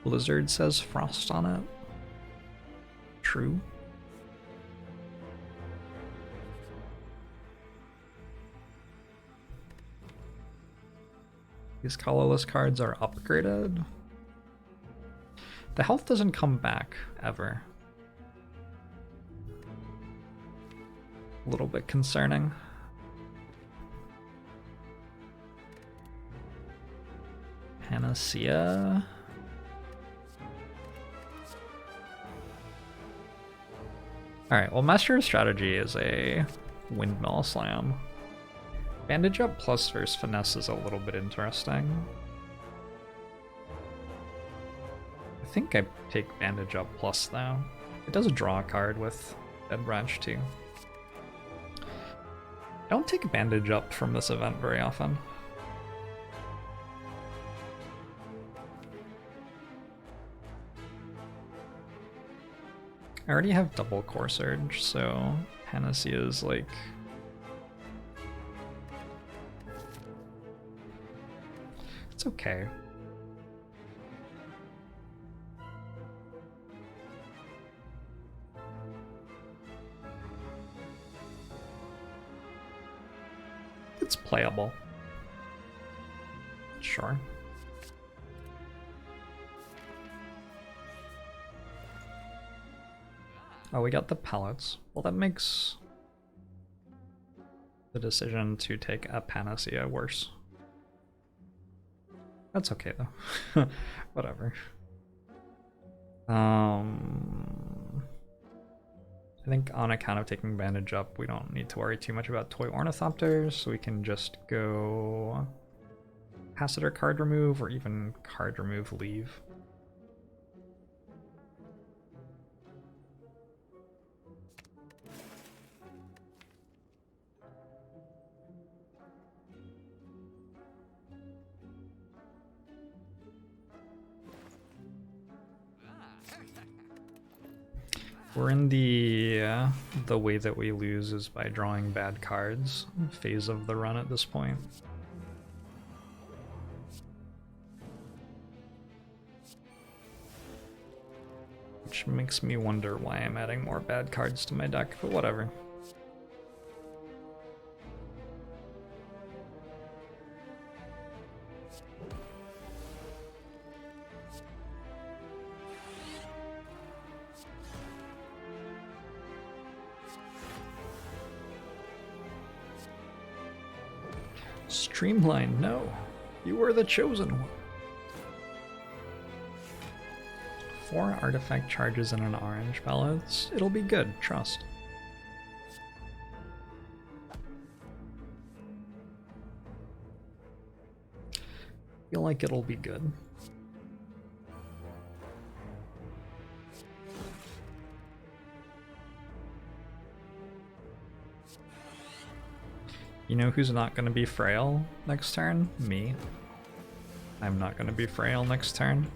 Blizzard says Frost on it. True. These colorless cards are upgraded. The health doesn't come back, ever. A little bit concerning. Panacea. Alright, well, Master of Strategy is a Windmill Slam. Bandage Up plus versus Finesse is a little bit interesting. I think I take Bandage Up plus though. It does draw a card with Dead Branch too. I don't take Bandage Up from this event very often. I already have double Core Surge, so Panacea is like... It's okay. It's playable. Sure. Oh, we got the pellets. Well, that makes the decision to take a Panacea worse. That's okay though. Whatever. I think on account of taking Bandage Up, we don't need to worry too much about Toy Ornithopters, so we can just go Capacitor card remove or even card remove leave. We're in the way that we lose is by drawing bad cards phase of the run at this point. Which makes me wonder why I'm adding more bad cards to my deck, but whatever. Streamline, no. You were the chosen one. 4 artifact charges and an orange balance. It'll be good, trust. Feel like it'll be good. You know who's not going to be frail next turn? Me. I'm not going to be frail next turn.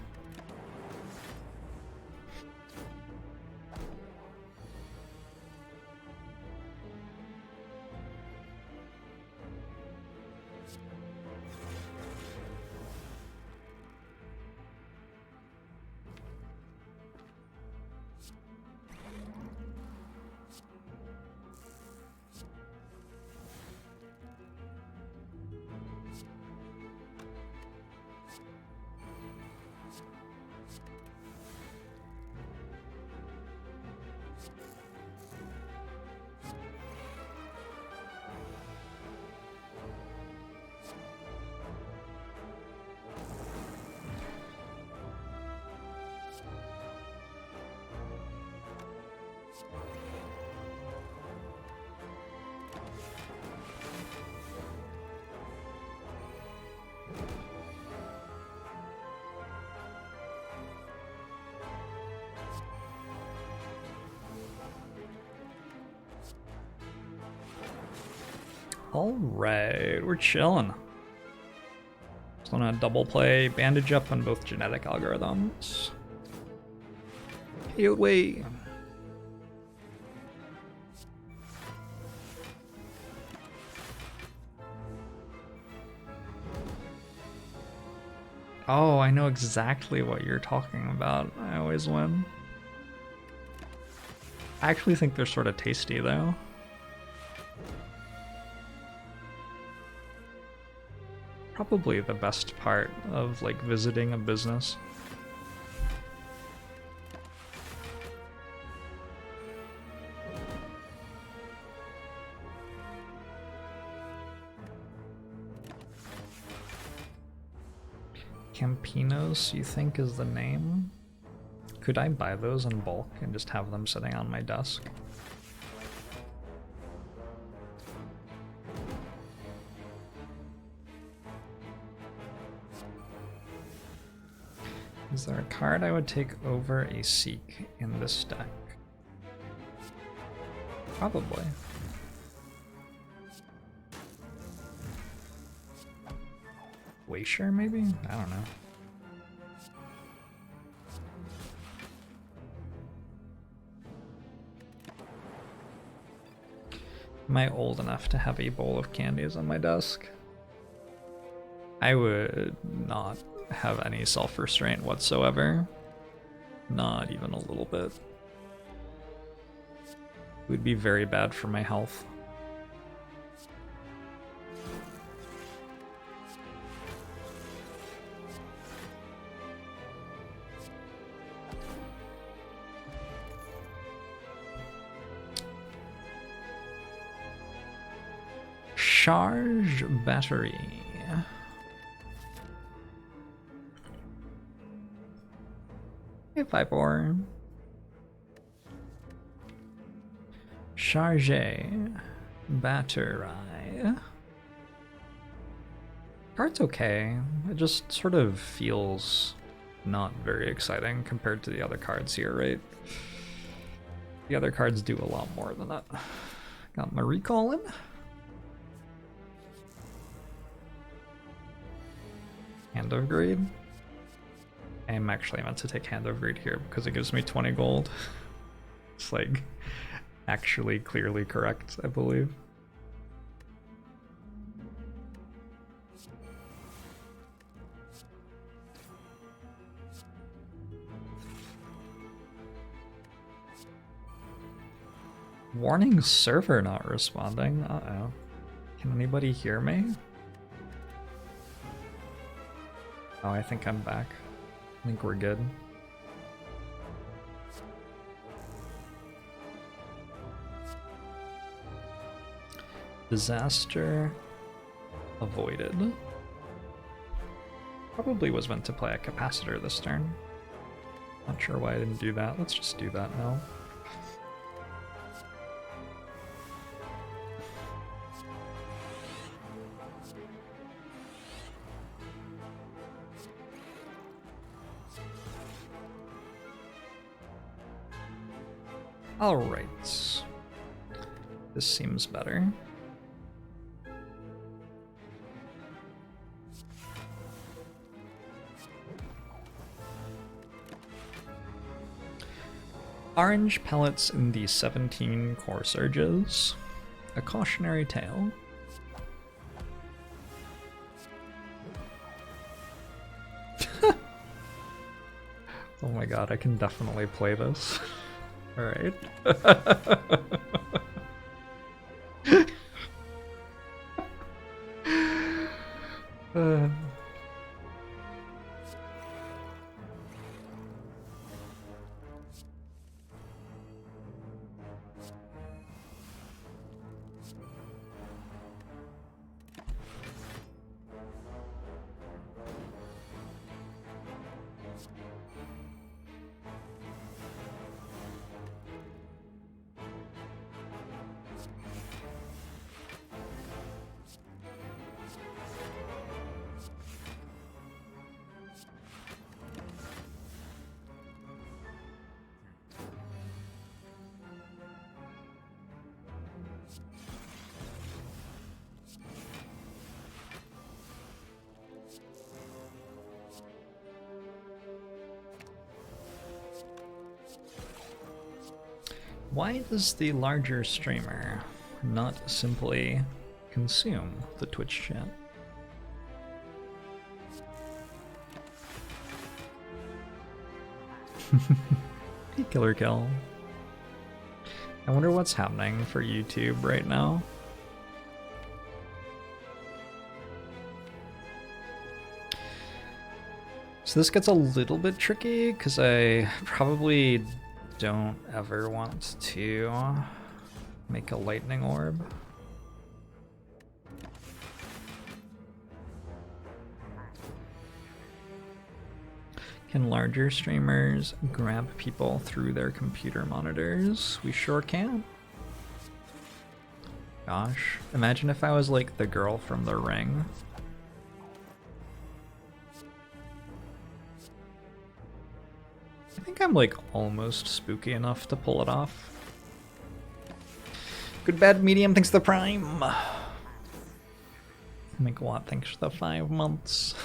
Alright, we're chilling. Just wanna double play bandage up on both genetic algorithms. Hey, wait. Oh, I know exactly what you're talking about. I always win. I actually think they're sort of tasty though. Probably the best part of like visiting a business. Campinos, you think is the name? Could I buy those in bulk and just have them sitting on my desk? Is there a card I would take over a Seek in this deck? Probably. Glacier, maybe? I don't know. Am I old enough to have a bowl of candies on my desk? I would not have any self-restraint whatsoever. Not even a little bit. It would be very bad for my health. Charge battery. Hey, Vibor. Charge battery. Card's okay. It just sort of feels not very exciting compared to the other cards here, right? The other cards do a lot more than that. Got my recall in. Hand of Greed. I'm actually meant to take Hand of Greed here because it gives me 20 gold. It's like actually clearly correct, I believe. Warning server not responding. Uh-oh. Can anybody hear me? Oh, I think I'm back. I think we're good. Disaster avoided. Probably was meant to play a capacitor this turn. Not sure why I didn't do that. Let's just do that now. All right. This seems better. Orange pellets in the 17 core surges. A cautionary tale. Oh my god, I can definitely play this. Alright. Why does the larger streamer not simply consume the Twitch chat? Hey, Killer Kill. I wonder what's happening for YouTube right now. So this gets a little bit tricky because I probably don't ever want to make a lightning orb. Can larger streamers grab people through their computer monitors? We sure can. Gosh, imagine if I was like the girl from The Ring. I think I'm like almost spooky enough to pull it off. Good, bad, medium, thanks for the prime. Megawatt, thanks for the 5 months.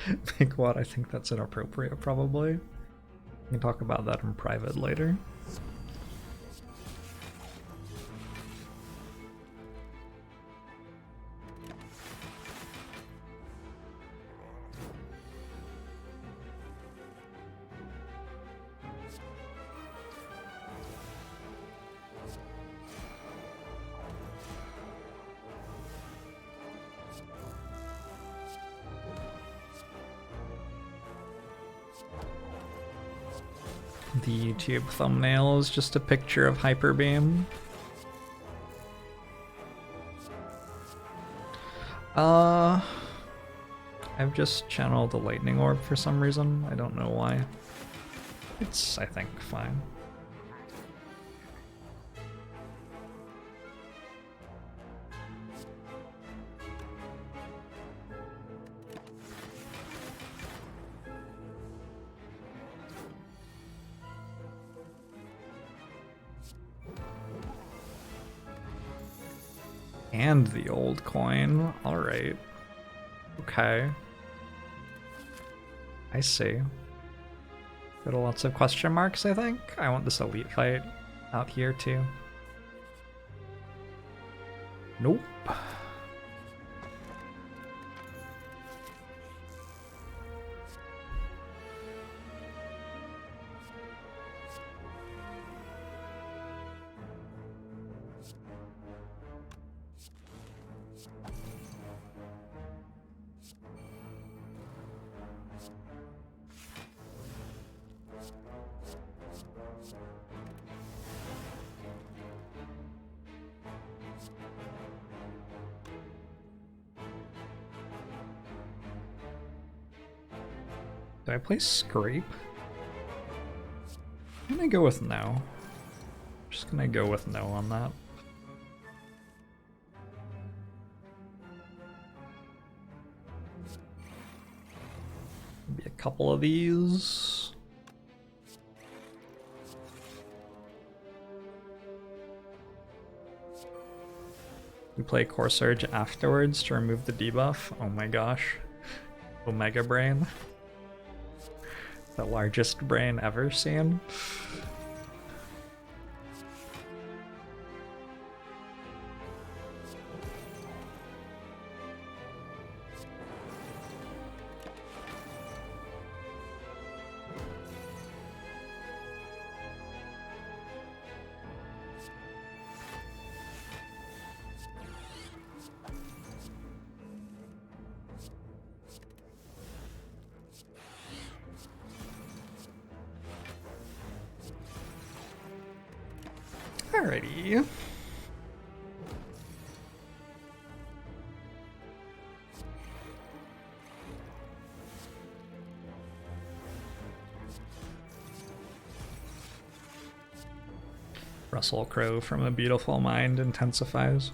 Megawatt, I think that's inappropriate probably. We can talk about that in private later. The YouTube thumbnail is just a picture of Hyperbeam. I've just channeled the lightning orb for some reason. I don't know why. It's, I think, fine. And the old coin. Alright. Okay. I see. Got lots of question marks, I think. I want this elite fight out here too. Nope. Do I play Scrape? I'm gonna go with no. I'm just gonna go with no on that. Maybe a couple of these. We play Core Surge afterwards to remove the debuff. Oh my gosh. Omega Brain. The largest brain ever seen. Alrighty. Russell Crowe from A Beautiful Mind intensifies.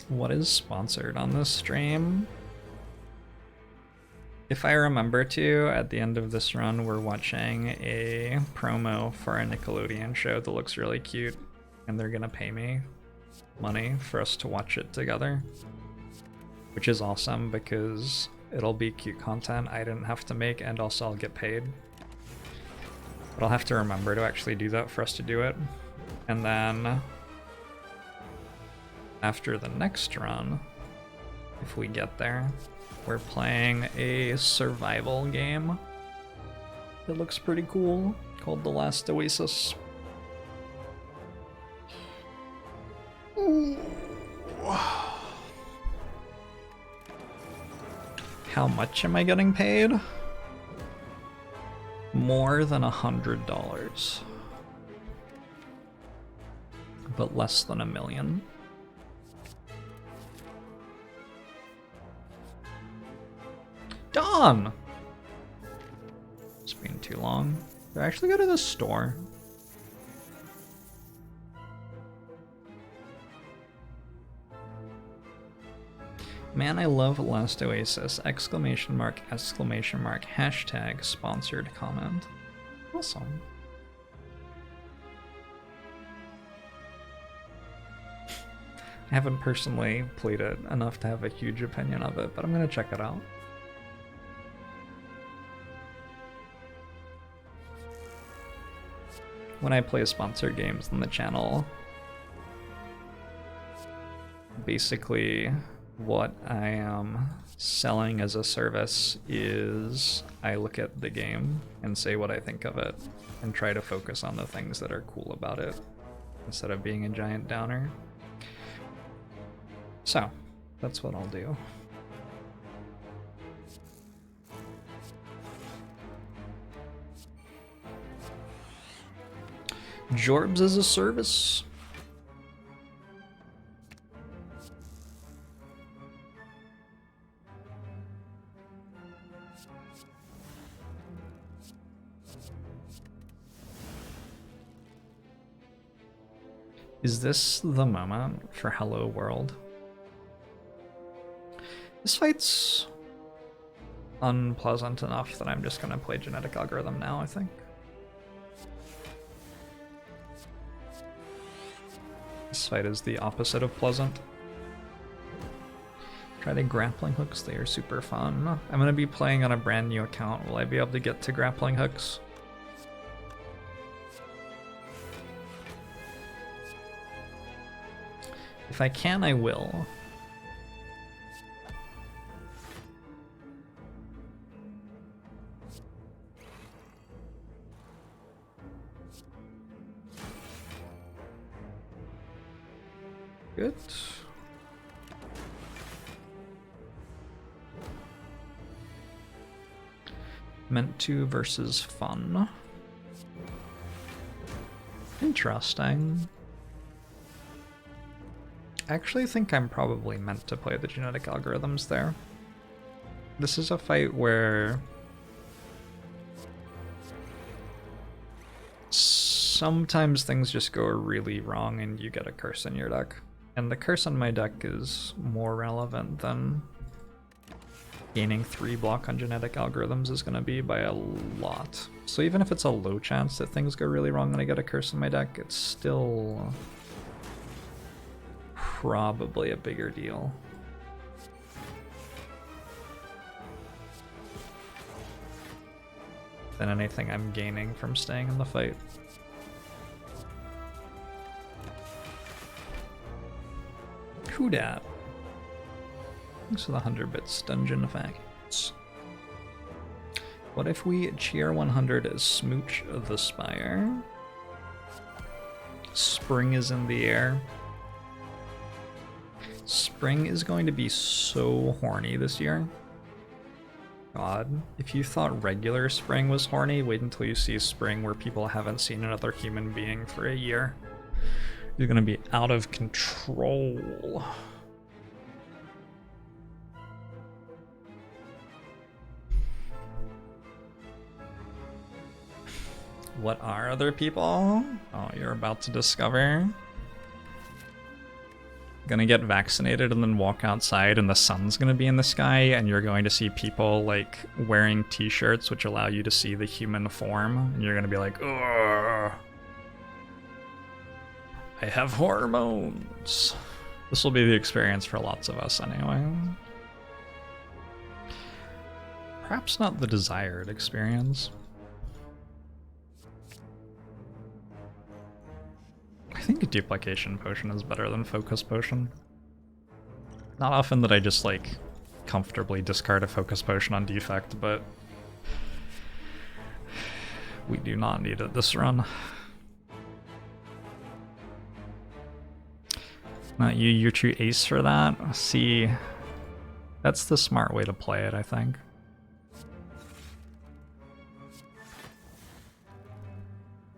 What is sponsored on this stream? If I remember to, at the end of this run, we're watching a promo for a Nickelodeon show that looks really cute, and they're gonna pay me money for us to watch it together, which is awesome because it'll be cute content I didn't have to make, and also I'll get paid. But I'll have to remember to actually do that for us to do it. And then after the next run, if we get there, we're playing a survival game. It looks pretty cool, called The Last Oasis. Ooh. How much am I getting paid? More than $100. But less than $1 million. Dawn! It's been too long. Did I actually go to the store? Man, I love Last Oasis! Exclamation mark, exclamation mark, hashtag sponsored comment. Awesome. I haven't personally played it enough to have a huge opinion of it, but I'm gonna check it out. When I play sponsored games on the channel, basically what I am selling as a service is I look at the game and say what I think of it and try to focus on the things that are cool about it instead of being a giant downer. So, that's what I'll do. Jorbs as a service. Is this the moment for Hello World? This fight's unpleasant enough that I'm just gonna play genetic algorithm now, I think. This fight is the opposite of pleasant. Try the grappling hooks, they are super fun. I'm gonna be playing on a brand new account. Will I be able to get to grappling hooks? If I can, I will. Good. Meant to versus fun. Interesting. I actually think I'm probably meant to play the genetic algorithms there. This is a fight where sometimes things just go really wrong and you get a curse in your deck. And the curse on my deck is more relevant than gaining 3 block on genetic algorithms is going to be by a lot. So even if it's a low chance that things go really wrong and I get a curse in my deck, it's still probably a bigger deal. Than anything I'm gaining from staying in the fight. Who dat? Thanks for the 100 bits dungeon facts. What if we cheer 100 as Smooch of the Spire? Spring is in the air. Spring is going to be so horny this year. God, if you thought regular spring was horny, wait until you see spring where people haven't seen another human being for a year. You're gonna be out of control. What are other people? Oh, you're about to discover. Gonna get vaccinated and then walk outside and the sun's gonna be in the sky and you're going to see people like wearing t-shirts which allow you to see the human form and you're gonna be like, ugh, I have hormones. This will be the experience for lots of us anyway. Perhaps not the desired experience. think duplication potion is better than focus potion. Not often that I just like comfortably discard a focus potion on defect, but we do not need it this run. Not you, you're true ace for that. See, that's the smart way to play it, I think.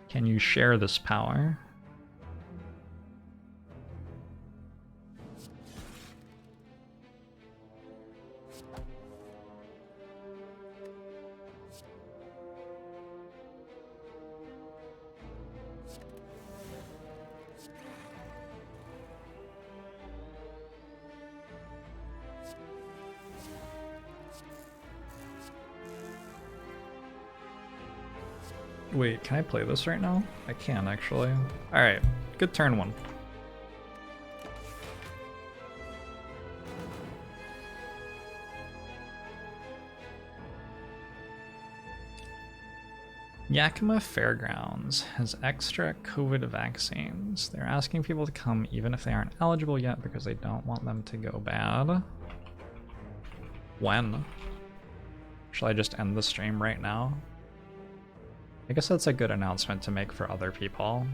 Can you share this power? Wait, can I play this right now? I can, actually. Alright, good turn one. Yakima Fairgrounds has extra COVID vaccines. They're asking people to come even if they aren't eligible yet because they don't want them to go bad. When? Shall I just end the stream right now? I guess that's a good announcement to make for other people,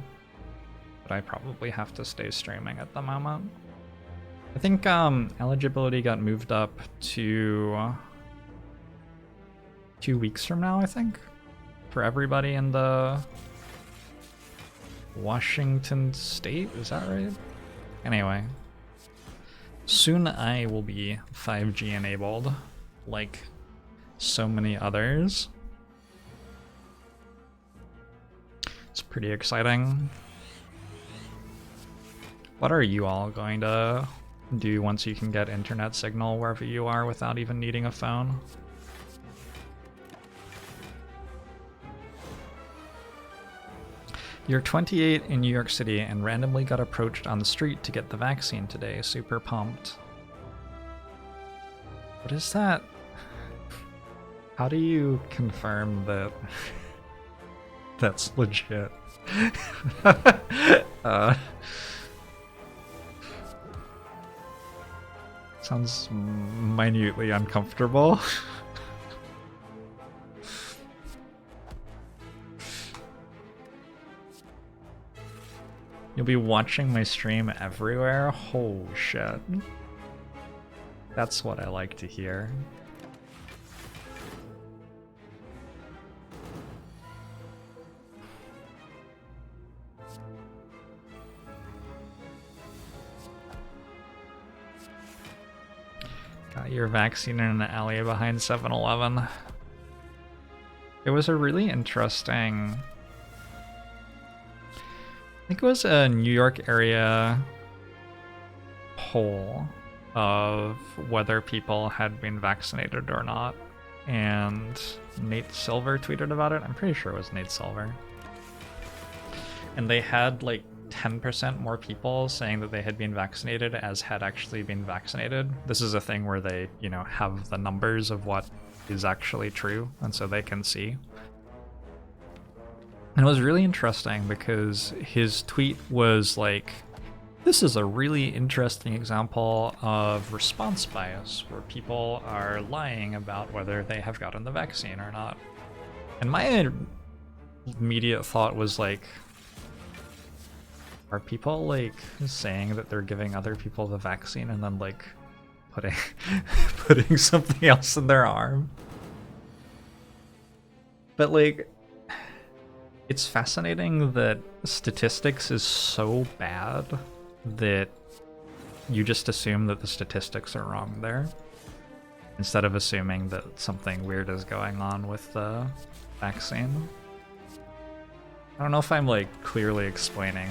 but I probably have to stay streaming at the moment. I think eligibility got moved up to 2 weeks from now, I think, for everybody in the Washington state, is that right? Anyway, soon I will be 5G enabled, like so many others. It's pretty exciting. What are you all going to do once you can get internet signal wherever you are without even needing a phone? You're 28 in New York City and randomly got approached on the street to get the vaccine today. Super pumped. What is that? How do you confirm that that's legit? Sounds minutely uncomfortable. You'll be watching my stream everywhere? Holy shit. That's what I like to hear. Got your vaccine in an alley behind 7-Eleven. It was a really interesting... I think it was a New York area poll of whether people had been vaccinated or not, and Nate Silver tweeted about it. I'm pretty sure it was Nate Silver. And they had like 10% more people saying that they had been vaccinated as had actually been vaccinated. This is a thing where they, you know, have the numbers of what is actually true, and so they can see. And it was really interesting because his tweet was like, this is a really interesting example of response bias where people are lying about whether they have gotten the vaccine or not. And my immediate thought was like, are people like saying that they're giving other people the vaccine and then like putting something else in their arm? But like, it's fascinating that statistics is so bad that you just assume that the statistics are wrong there, instead of assuming that something weird is going on with the vaccine. I don't know if I'm like clearly explaining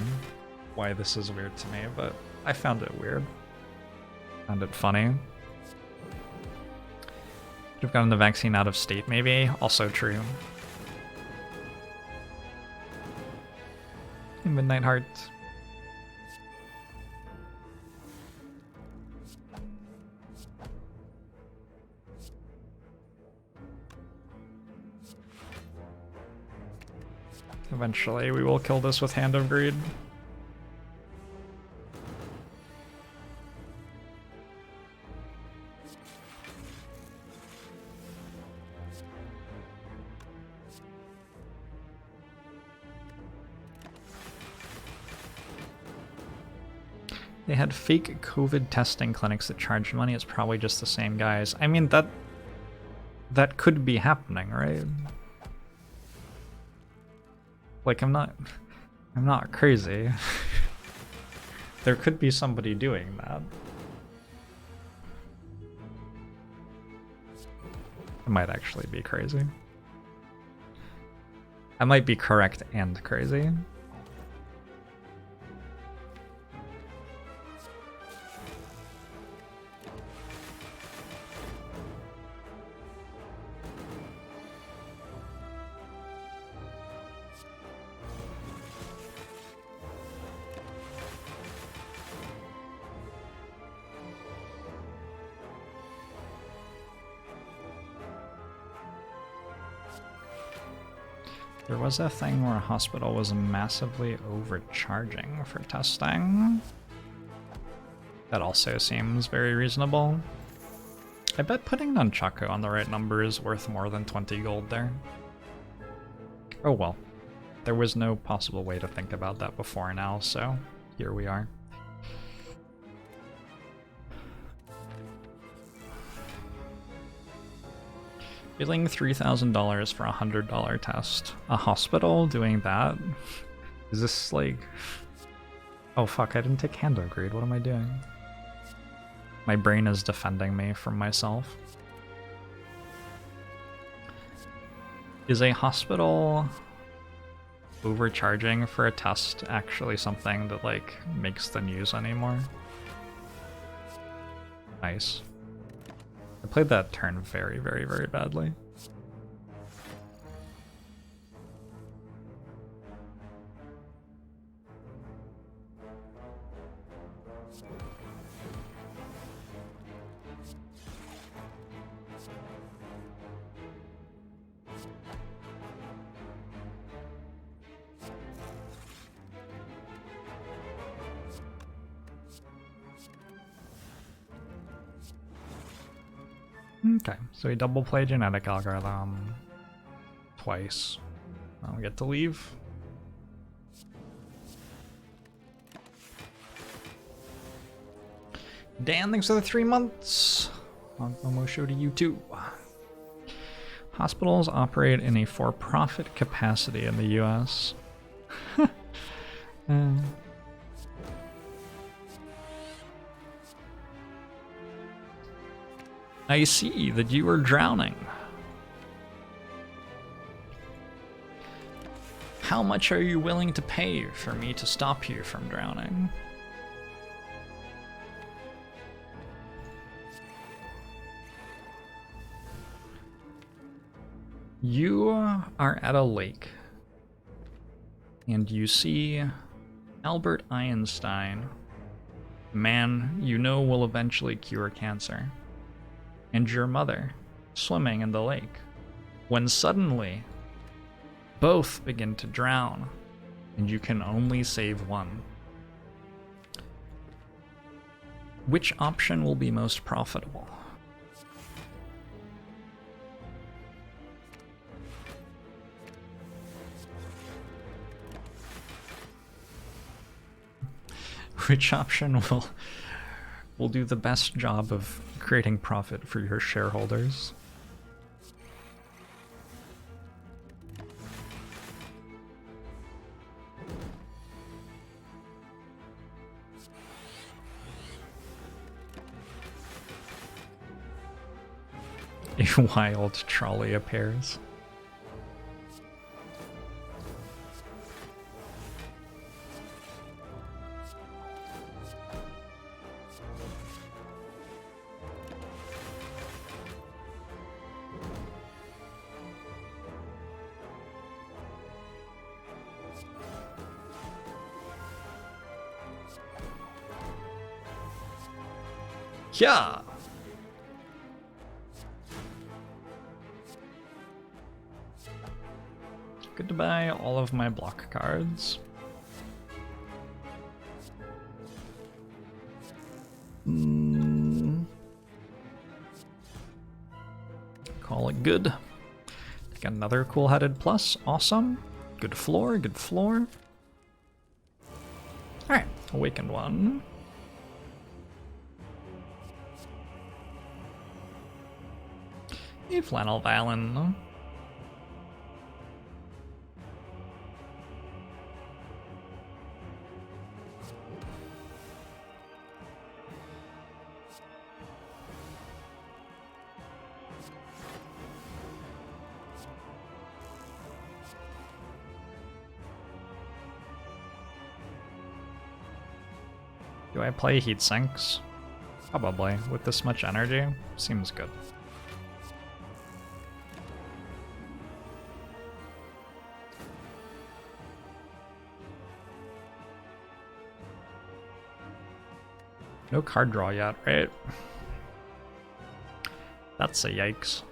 why this is weird to me, but I found it weird. Found it funny. Could have gotten the vaccine out of state maybe, also true. Midnight Hearts. Eventually we will kill this with Hand of Greed. They had fake COVID testing clinics that charged money. It's probably just the same guys. I mean, that could be happening, right? Like, I'm not crazy. There could be somebody doing that. I might actually be crazy. I might be correct and crazy. There was a thing where a hospital was massively overcharging for testing. That also seems very reasonable. I bet putting Nunchaku on the right number is worth more than 20 gold there. Oh well. There was no possible way to think about that before now, so here we are. Billing $3,000 for a $100 test. A hospital doing that? Is this like... Oh fuck, I didn't take hand upgrade. What am I doing? My brain is defending me from myself. Is a hospital overcharging for a test actually something that like makes the news anymore? Nice. I played that turn very, very, very badly. Okay, so we double play genetic algorithm twice. We get to leave. Dan, thanks for the 3 months. Momo show to you too. Hospitals operate in a for-profit capacity in the US. I see that you are drowning. How much are you willing to pay for me to stop you from drowning? You are at a lake, and you see Albert Einstein, man you know will eventually cure cancer, and your mother swimming in the lake, when suddenly both begin to drown, and you can only save one. Which option will be most profitable? Which option will do the best job of creating profit for your shareholders? A wild trolley appears. Yeah. Good to buy all of my block cards. Call it good. Take another cool-headed plus. Awesome. Good floor, good floor. Alright, awakened one. Hey, Flannel Violin. Do I play heat sinks? Probably. With this much energy, seems good. No card draw yet, right? That's a yikes.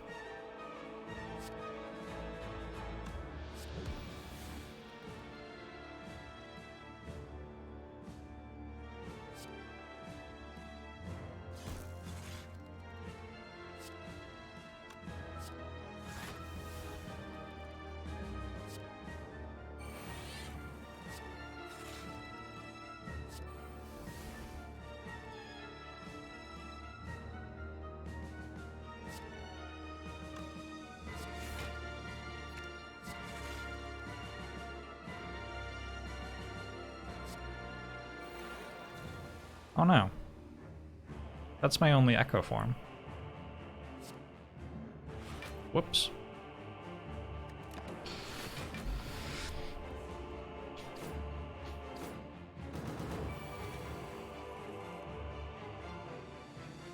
Oh no. That's my only echo form. Whoops.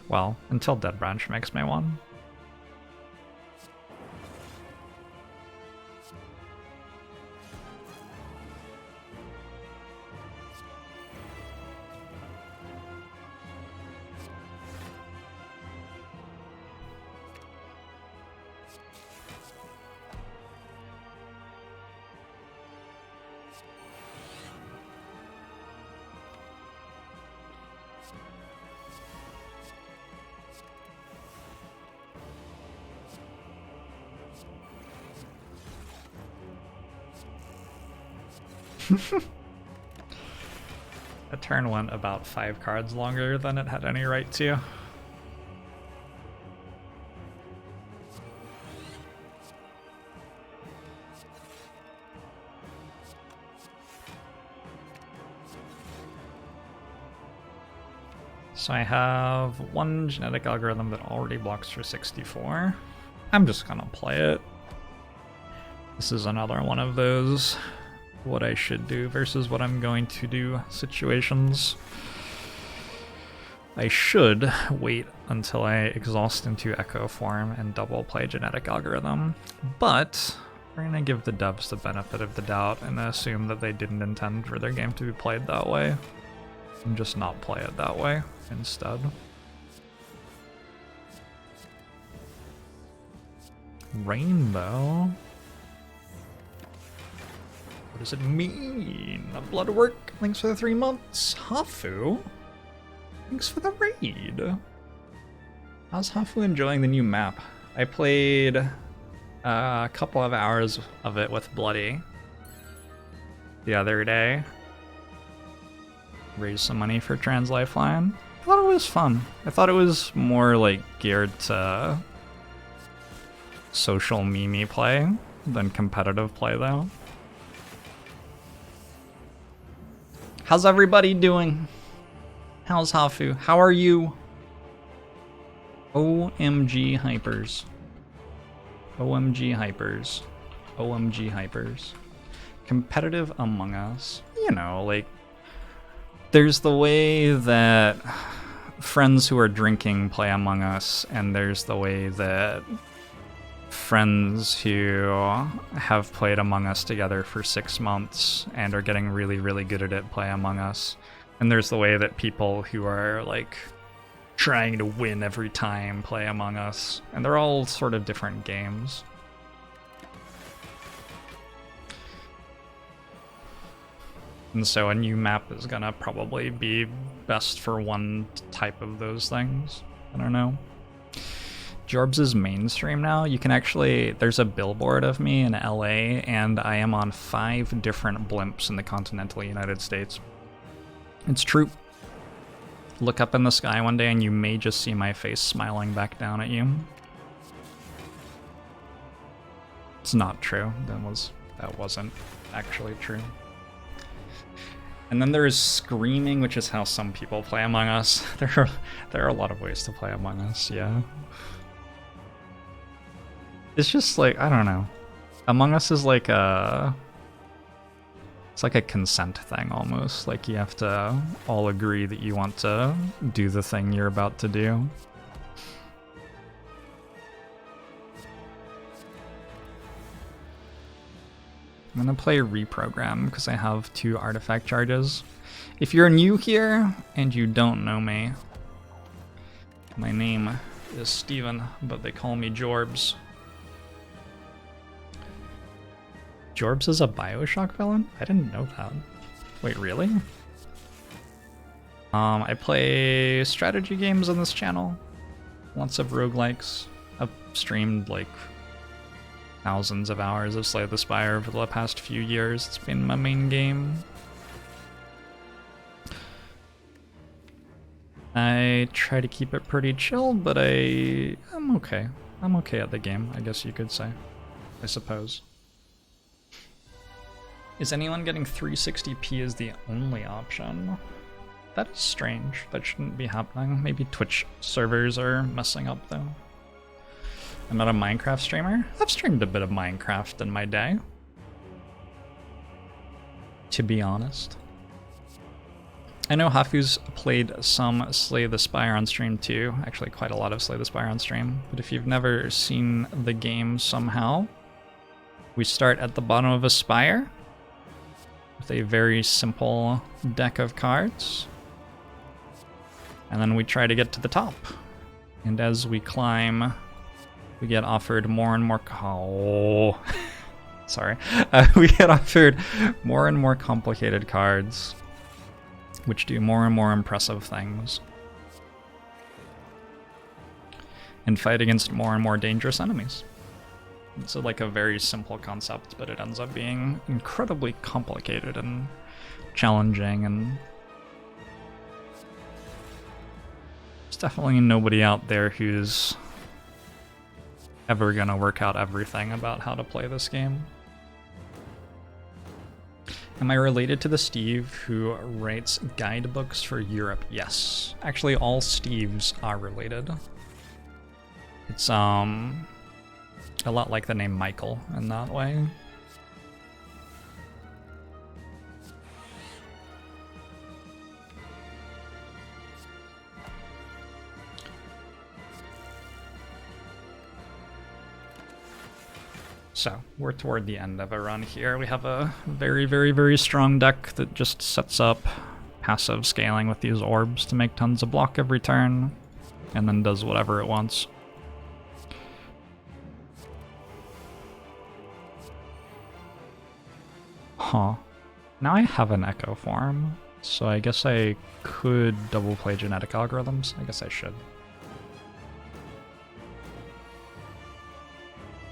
Well, until Dead Branch makes me one. A turn went about 5 cards longer than it had any right to. So I have one genetic algorithm that already blocks for 64. I'm just gonna play it. This is another one of those what I should do versus what I'm going to do situations. I should wait until I exhaust into Echo form and double play genetic algorithm, but we're gonna give the devs the benefit of the doubt and assume that they didn't intend for their game to be played that way, and just not play it that way instead. Rainbow? What does it mean? A blood work. Thanks for the 3 months. Hafu? Thanks for the raid. How's Hafu enjoying the new map? I played a couple of hours of it with Bloody the other day. Raised some money for Trans Lifeline. I thought it was fun. I thought it was more like geared to social meme play than competitive play though. How's everybody doing? How's Hafu? How are you? OMG hypers. OMG hypers. OMG hypers. Competitive Among Us. You know, like, there's the way that friends who are drinking play Among Us, and there's the way that friends who have played Among Us together for 6 months and are getting really, really good at it play Among Us. And there's the way that people who are, like, trying to win every time play Among Us. And they're all sort of different games. And so a new map is gonna probably be best for one type of those things. I don't know. Jorbs is mainstream now. You can actually, there's a billboard of me in LA, and I am on 5 different blimps in the continental United States. It's true. Look up in the sky one day and you may just see my face smiling back down at you. That's not true. That wasn't actually true. And then there is Screaming, which is how some people play Among Us. There are a lot of ways to play Among Us, yeah. It's just like, I don't know. Among Us is like it's like a consent thing almost. Like you have to all agree that you want to do the thing you're about to do. I'm gonna play Reprogram because I have 2 artifact charges. If you're new here and you don't know me, my name is Steven, but they call me Jorbs. Jorbs is a Bioshock villain? I didn't know that. Wait, really? I play strategy games on this channel. Lots of roguelikes. I've streamed like thousands of hours of Slay the Spire over the past few years. It's been my main game. I try to keep it pretty chill, but I'm okay. I'm okay at the game, I guess you could say. I suppose. Is anyone getting 360p as the only option? That is strange. That shouldn't be happening. Maybe Twitch servers are messing up though. I'm not a Minecraft streamer. I've streamed a bit of Minecraft in my day, to be honest. I know Hafu's played some Slay the Spire on stream too. Actually, quite a lot of Slay the Spire on stream. But if you've never seen the game somehow, we start at the bottom of a spire with a very simple deck of cards. And then we try to get to the top. And as we climb, we get offered more and more... Oh, sorry. We get offered more and more complicated cards, which do more and more impressive things, and fight against more and more dangerous enemies. It's like a very simple concept, but it ends up being incredibly complicated and challenging, and there's definitely nobody out there who's ever gonna work out everything about how to play this game. Am I related to the Steve who writes guidebooks for Europe? Yes. Actually, all Steves are related. It's a lot like the name Michael in that way. So, we're toward the end of a run here. We have a very, very, very strong deck that just sets up passive scaling with these orbs to make tons of block every turn, and then does whatever it wants. Huh. Now I have an Echo form, so I guess I could double play genetic algorithms. I guess I should.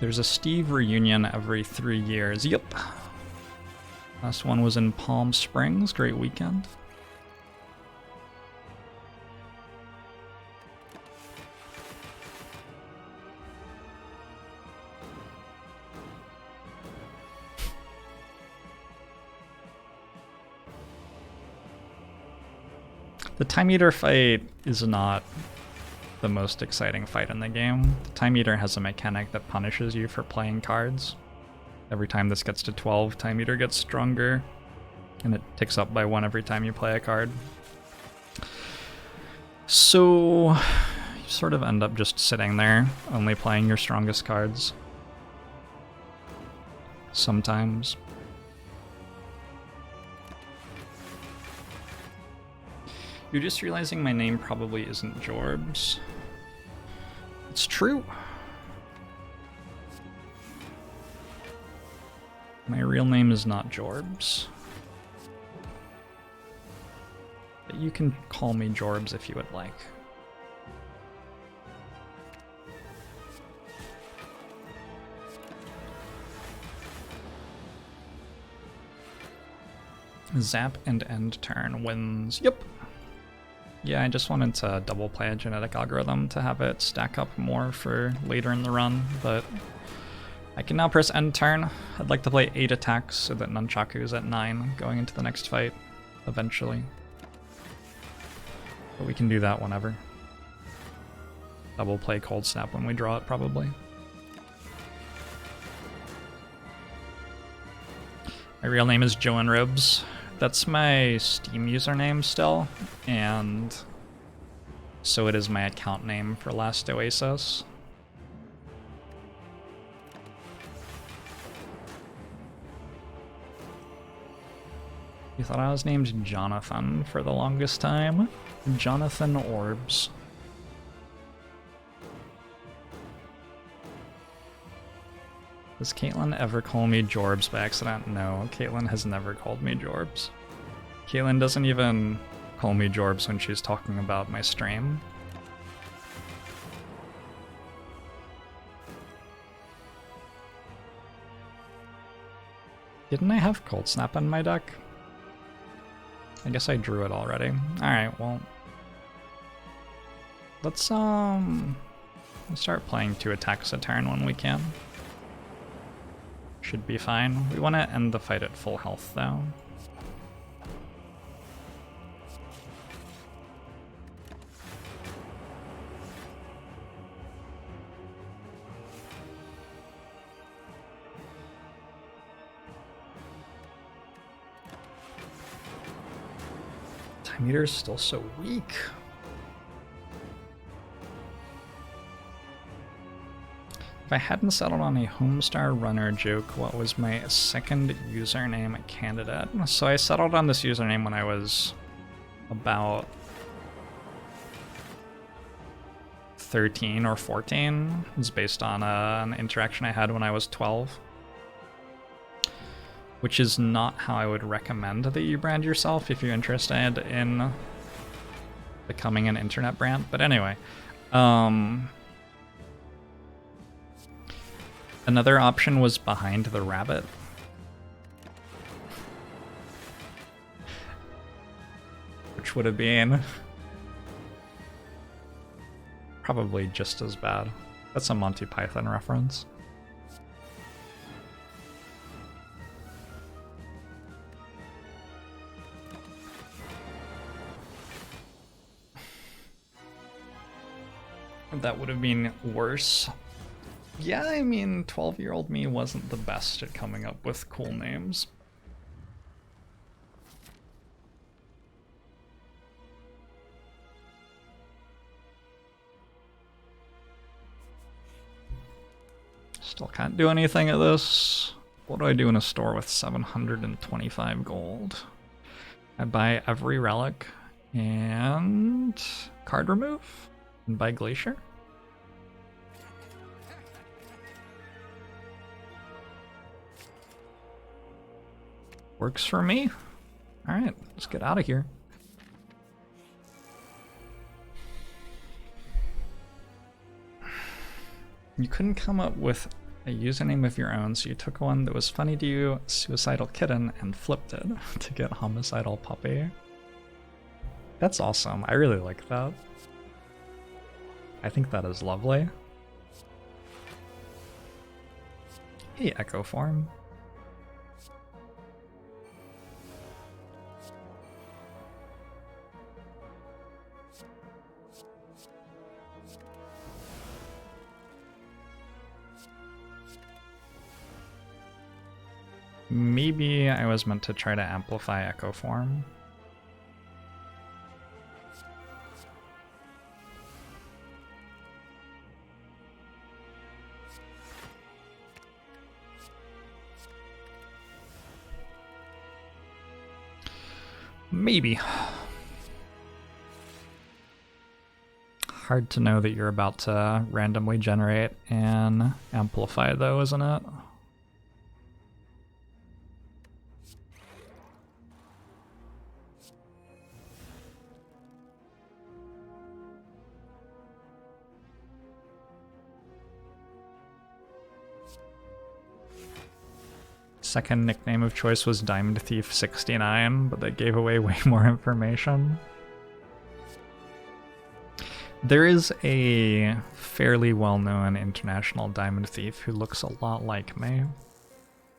There's a Steve reunion every 3 years. Yep. Last one was in Palm Springs. Great weekend. The Time Eater fight is not the most exciting fight in the game. The Time Eater has a mechanic that punishes you for playing cards. Every time this gets to 12, Time Eater gets stronger, and it ticks up by 1 every time you play a card. So you sort of end up just sitting there, only playing your strongest cards. Sometimes. You're just realizing my name probably isn't Jorbs. It's true. My real name is not Jorbs. But you can call me Jorbs if you would like. Zap and end turn wins. Yep. Yeah, I just wanted to double play a genetic algorithm to have it stack up more for later in the run, but I can now press end turn. I'd like to play 8 attacks so that Nunchaku's at 9 going into the next fight, eventually. But we can do that whenever. Double play Cold Snap when we draw it, probably. My real name is Jorbs. That's my Steam username still, and so it is my account name for Last Oasis. You thought I was named Jonathan for the longest time? Jonathan Orbs. Does Caitlin ever call me Jorbs by accident? No, Caitlin has never called me Jorbs. Caitlin doesn't even call me Jorbs when she's talking about my stream. Didn't I have Cold Snap in my deck? I guess I drew it already. Alright, well. Let's start playing 2 attacks a turn when we can. Should be fine. We want to end the fight at full health, though. Time Eater's still so weak. If I hadn't settled on a Homestar Runner joke, what was my second username candidate? So I settled on this username when I was about 13 or 14. It's based on an interaction I had when I was 12. Which is not how I would recommend that you brand yourself if you're interested in becoming an internet brand. But anyway, another option was Behind the Rabbit. Which would have been probably just as bad. That's a Monty Python reference. That would have been worse. Yeah, I mean, 12-year-old me wasn't the best at coming up with cool names. Still can't do anything at this. What do I do in a store with 725 gold? I buy every relic and card remove and buy Glacier. Works for me. Alright, let's get out of here. You couldn't come up with a username of your own, so you took one that was funny to you, Suicidal Kitten, and flipped it to get Homicidal Puppy. That's awesome. I really like that. I think that is lovely. Hey, Echo Form. Maybe I was meant to try to amplify Echo Form. Maybe. Hard to know that you're about to randomly generate and amplify though, isn't it? Second nickname of choice was Diamond Thief 69, but they gave away way more information. There is a fairly well-known international diamond thief who looks a lot like me,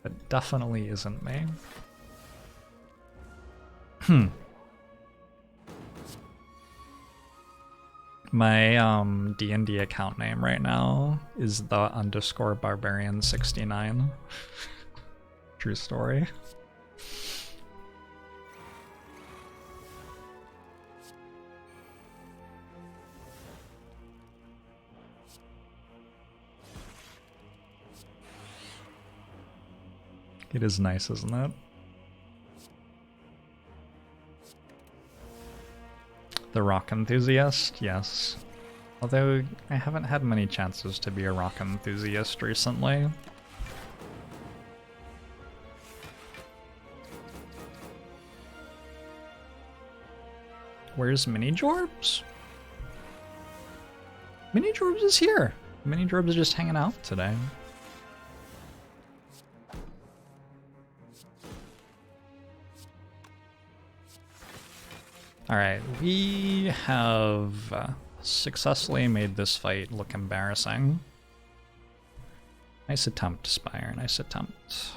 but definitely isn't me. My D&D account name right now is the_barbarian69. True story. It is nice, isn't it? The rock enthusiast, yes. Although I haven't had many chances to be a rock enthusiast recently. Where's Mini Jorbs? Mini Jorbs is here. Mini Jorbs is just hanging out today. Alright, we have successfully made this fight look embarrassing. Nice attempt, Spire, nice attempt.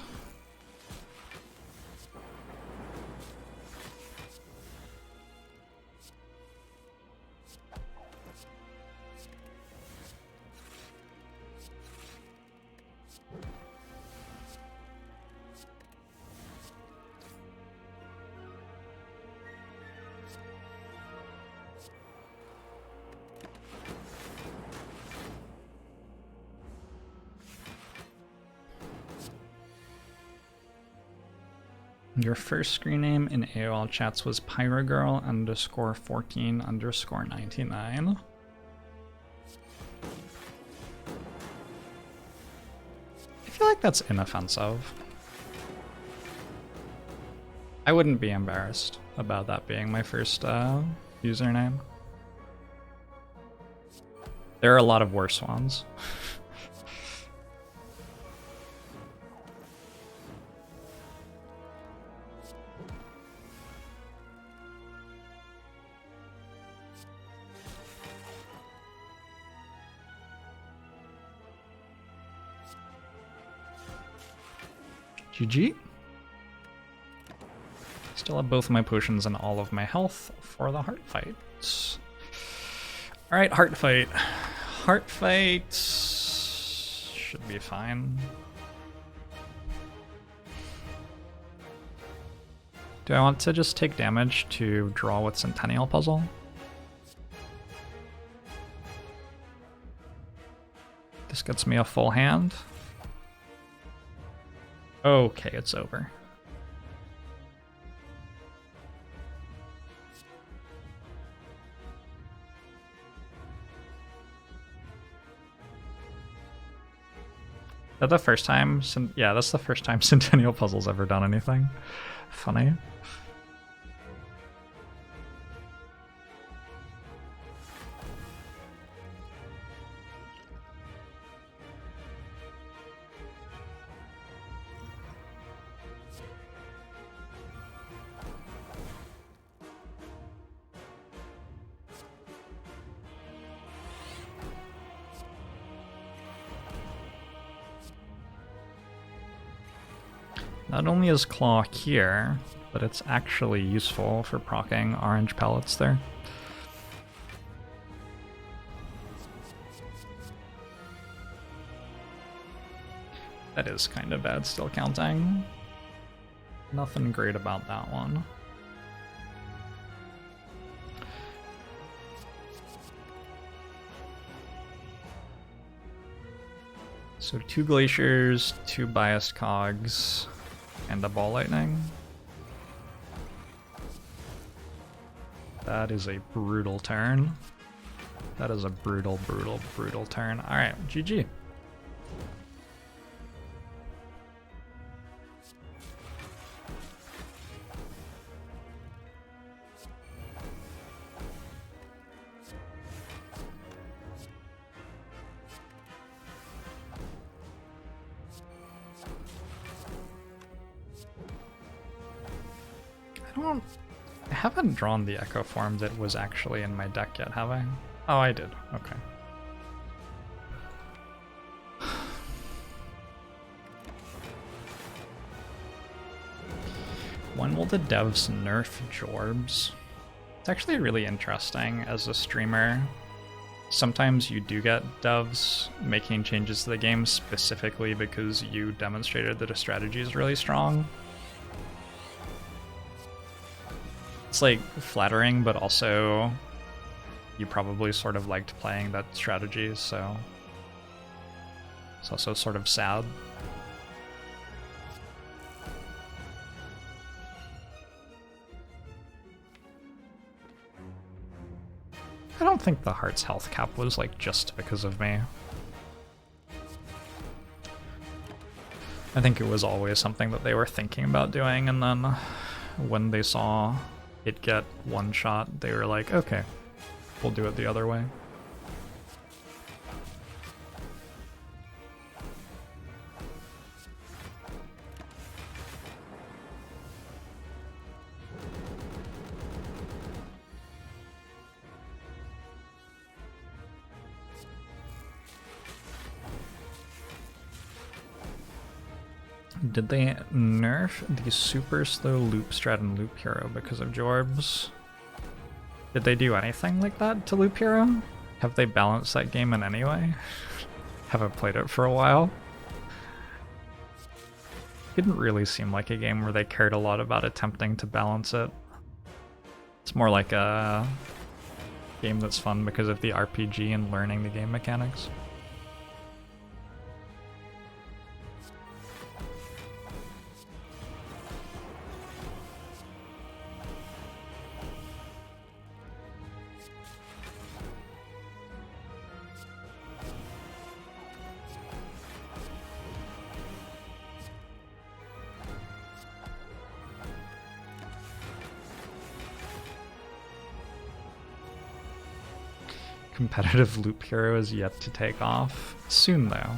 Your first screen name in AOL chats was Pyrogirl_14_99. I feel like that's inoffensive. I wouldn't be embarrassed about that being my first username. There are a lot of worse ones. GG. Still have both my potions and all of my health for the heart fight. Alright, heart fight. Heart fight should be fine. Do I want to just take damage to draw with Centennial Puzzle? This gets me a full hand. Okay, it's over. Is that the first time? Yeah, that's the first time Centennial Puzzle's ever done anything funny. Not only is Claw here, but it's actually useful for proccing orange pellets there. That is kind of bad still counting. Nothing great about that one. So 2 glaciers, 2 biased cogs, and a ball lightning. That is a brutal turn. That is a brutal, brutal, brutal turn. Alright, GG. I haven't drawn the Echo form that was actually in my deck yet, have I? Oh, I did. Okay. When will the devs nerf Jorbs? It's actually really interesting as a streamer. Sometimes you do get devs making changes to the game specifically because you demonstrated that a strategy is really strong. It's like flattering, but also you probably sort of liked playing that strategy, so it's also sort of sad. I don't think the Heart's health cap was like just because of me. I think it was always something that they were thinking about doing, and then when they saw it get one shot, they were like, okay, we'll do it the other way. Did they nerf the super slow loop strat and loop hero because of Jorbs? Did they do anything like that to loop hero? Have they balanced that game in any way? Haven't played it for a while. Didn't really seem like a game where they cared a lot about attempting to balance it. It's more like a game that's fun because of the RPG and learning the game mechanics. Competitive loop hero is yet to take off. Soon though.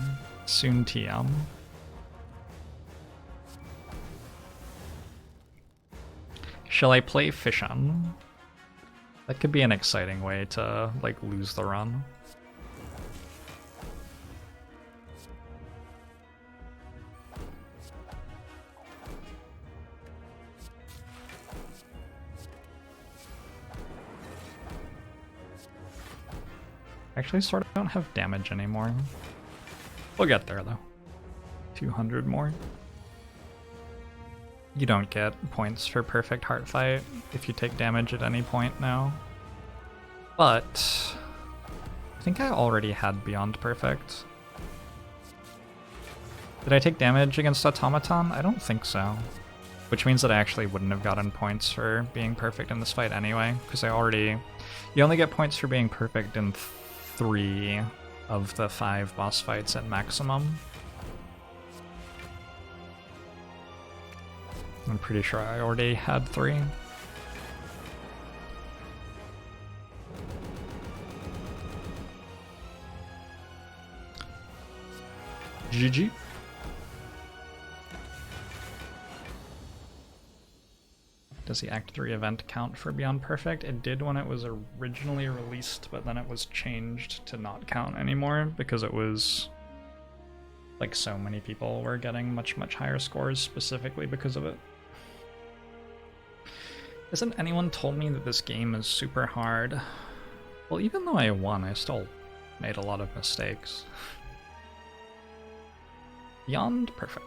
Soon TM. Shall I play Fission? That could be an exciting way to like lose the run. Actually, sort of don't have damage anymore. We'll get there though. 200 more. You don't get points for perfect heart fight if you take damage at any point now. But I think I already had Beyond Perfect. Did I take damage against Automaton? I don't think so. Which means that I actually wouldn't have gotten points for being perfect in this fight anyway, because you only get points for being perfect in 3 of the 5 boss fights at maximum. I'm pretty sure I already had 3. GG. Does the Act 3 event count for Beyond Perfect? It did when it was originally released, but then it was changed to not count anymore because it was like so many people were getting much higher scores specifically because of it. Hasn't anyone told me that this game is super hard? Well, even though I won, I still made a lot of mistakes. Beyond Perfect.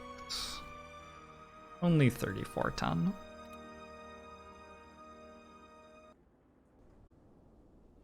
Only 3410.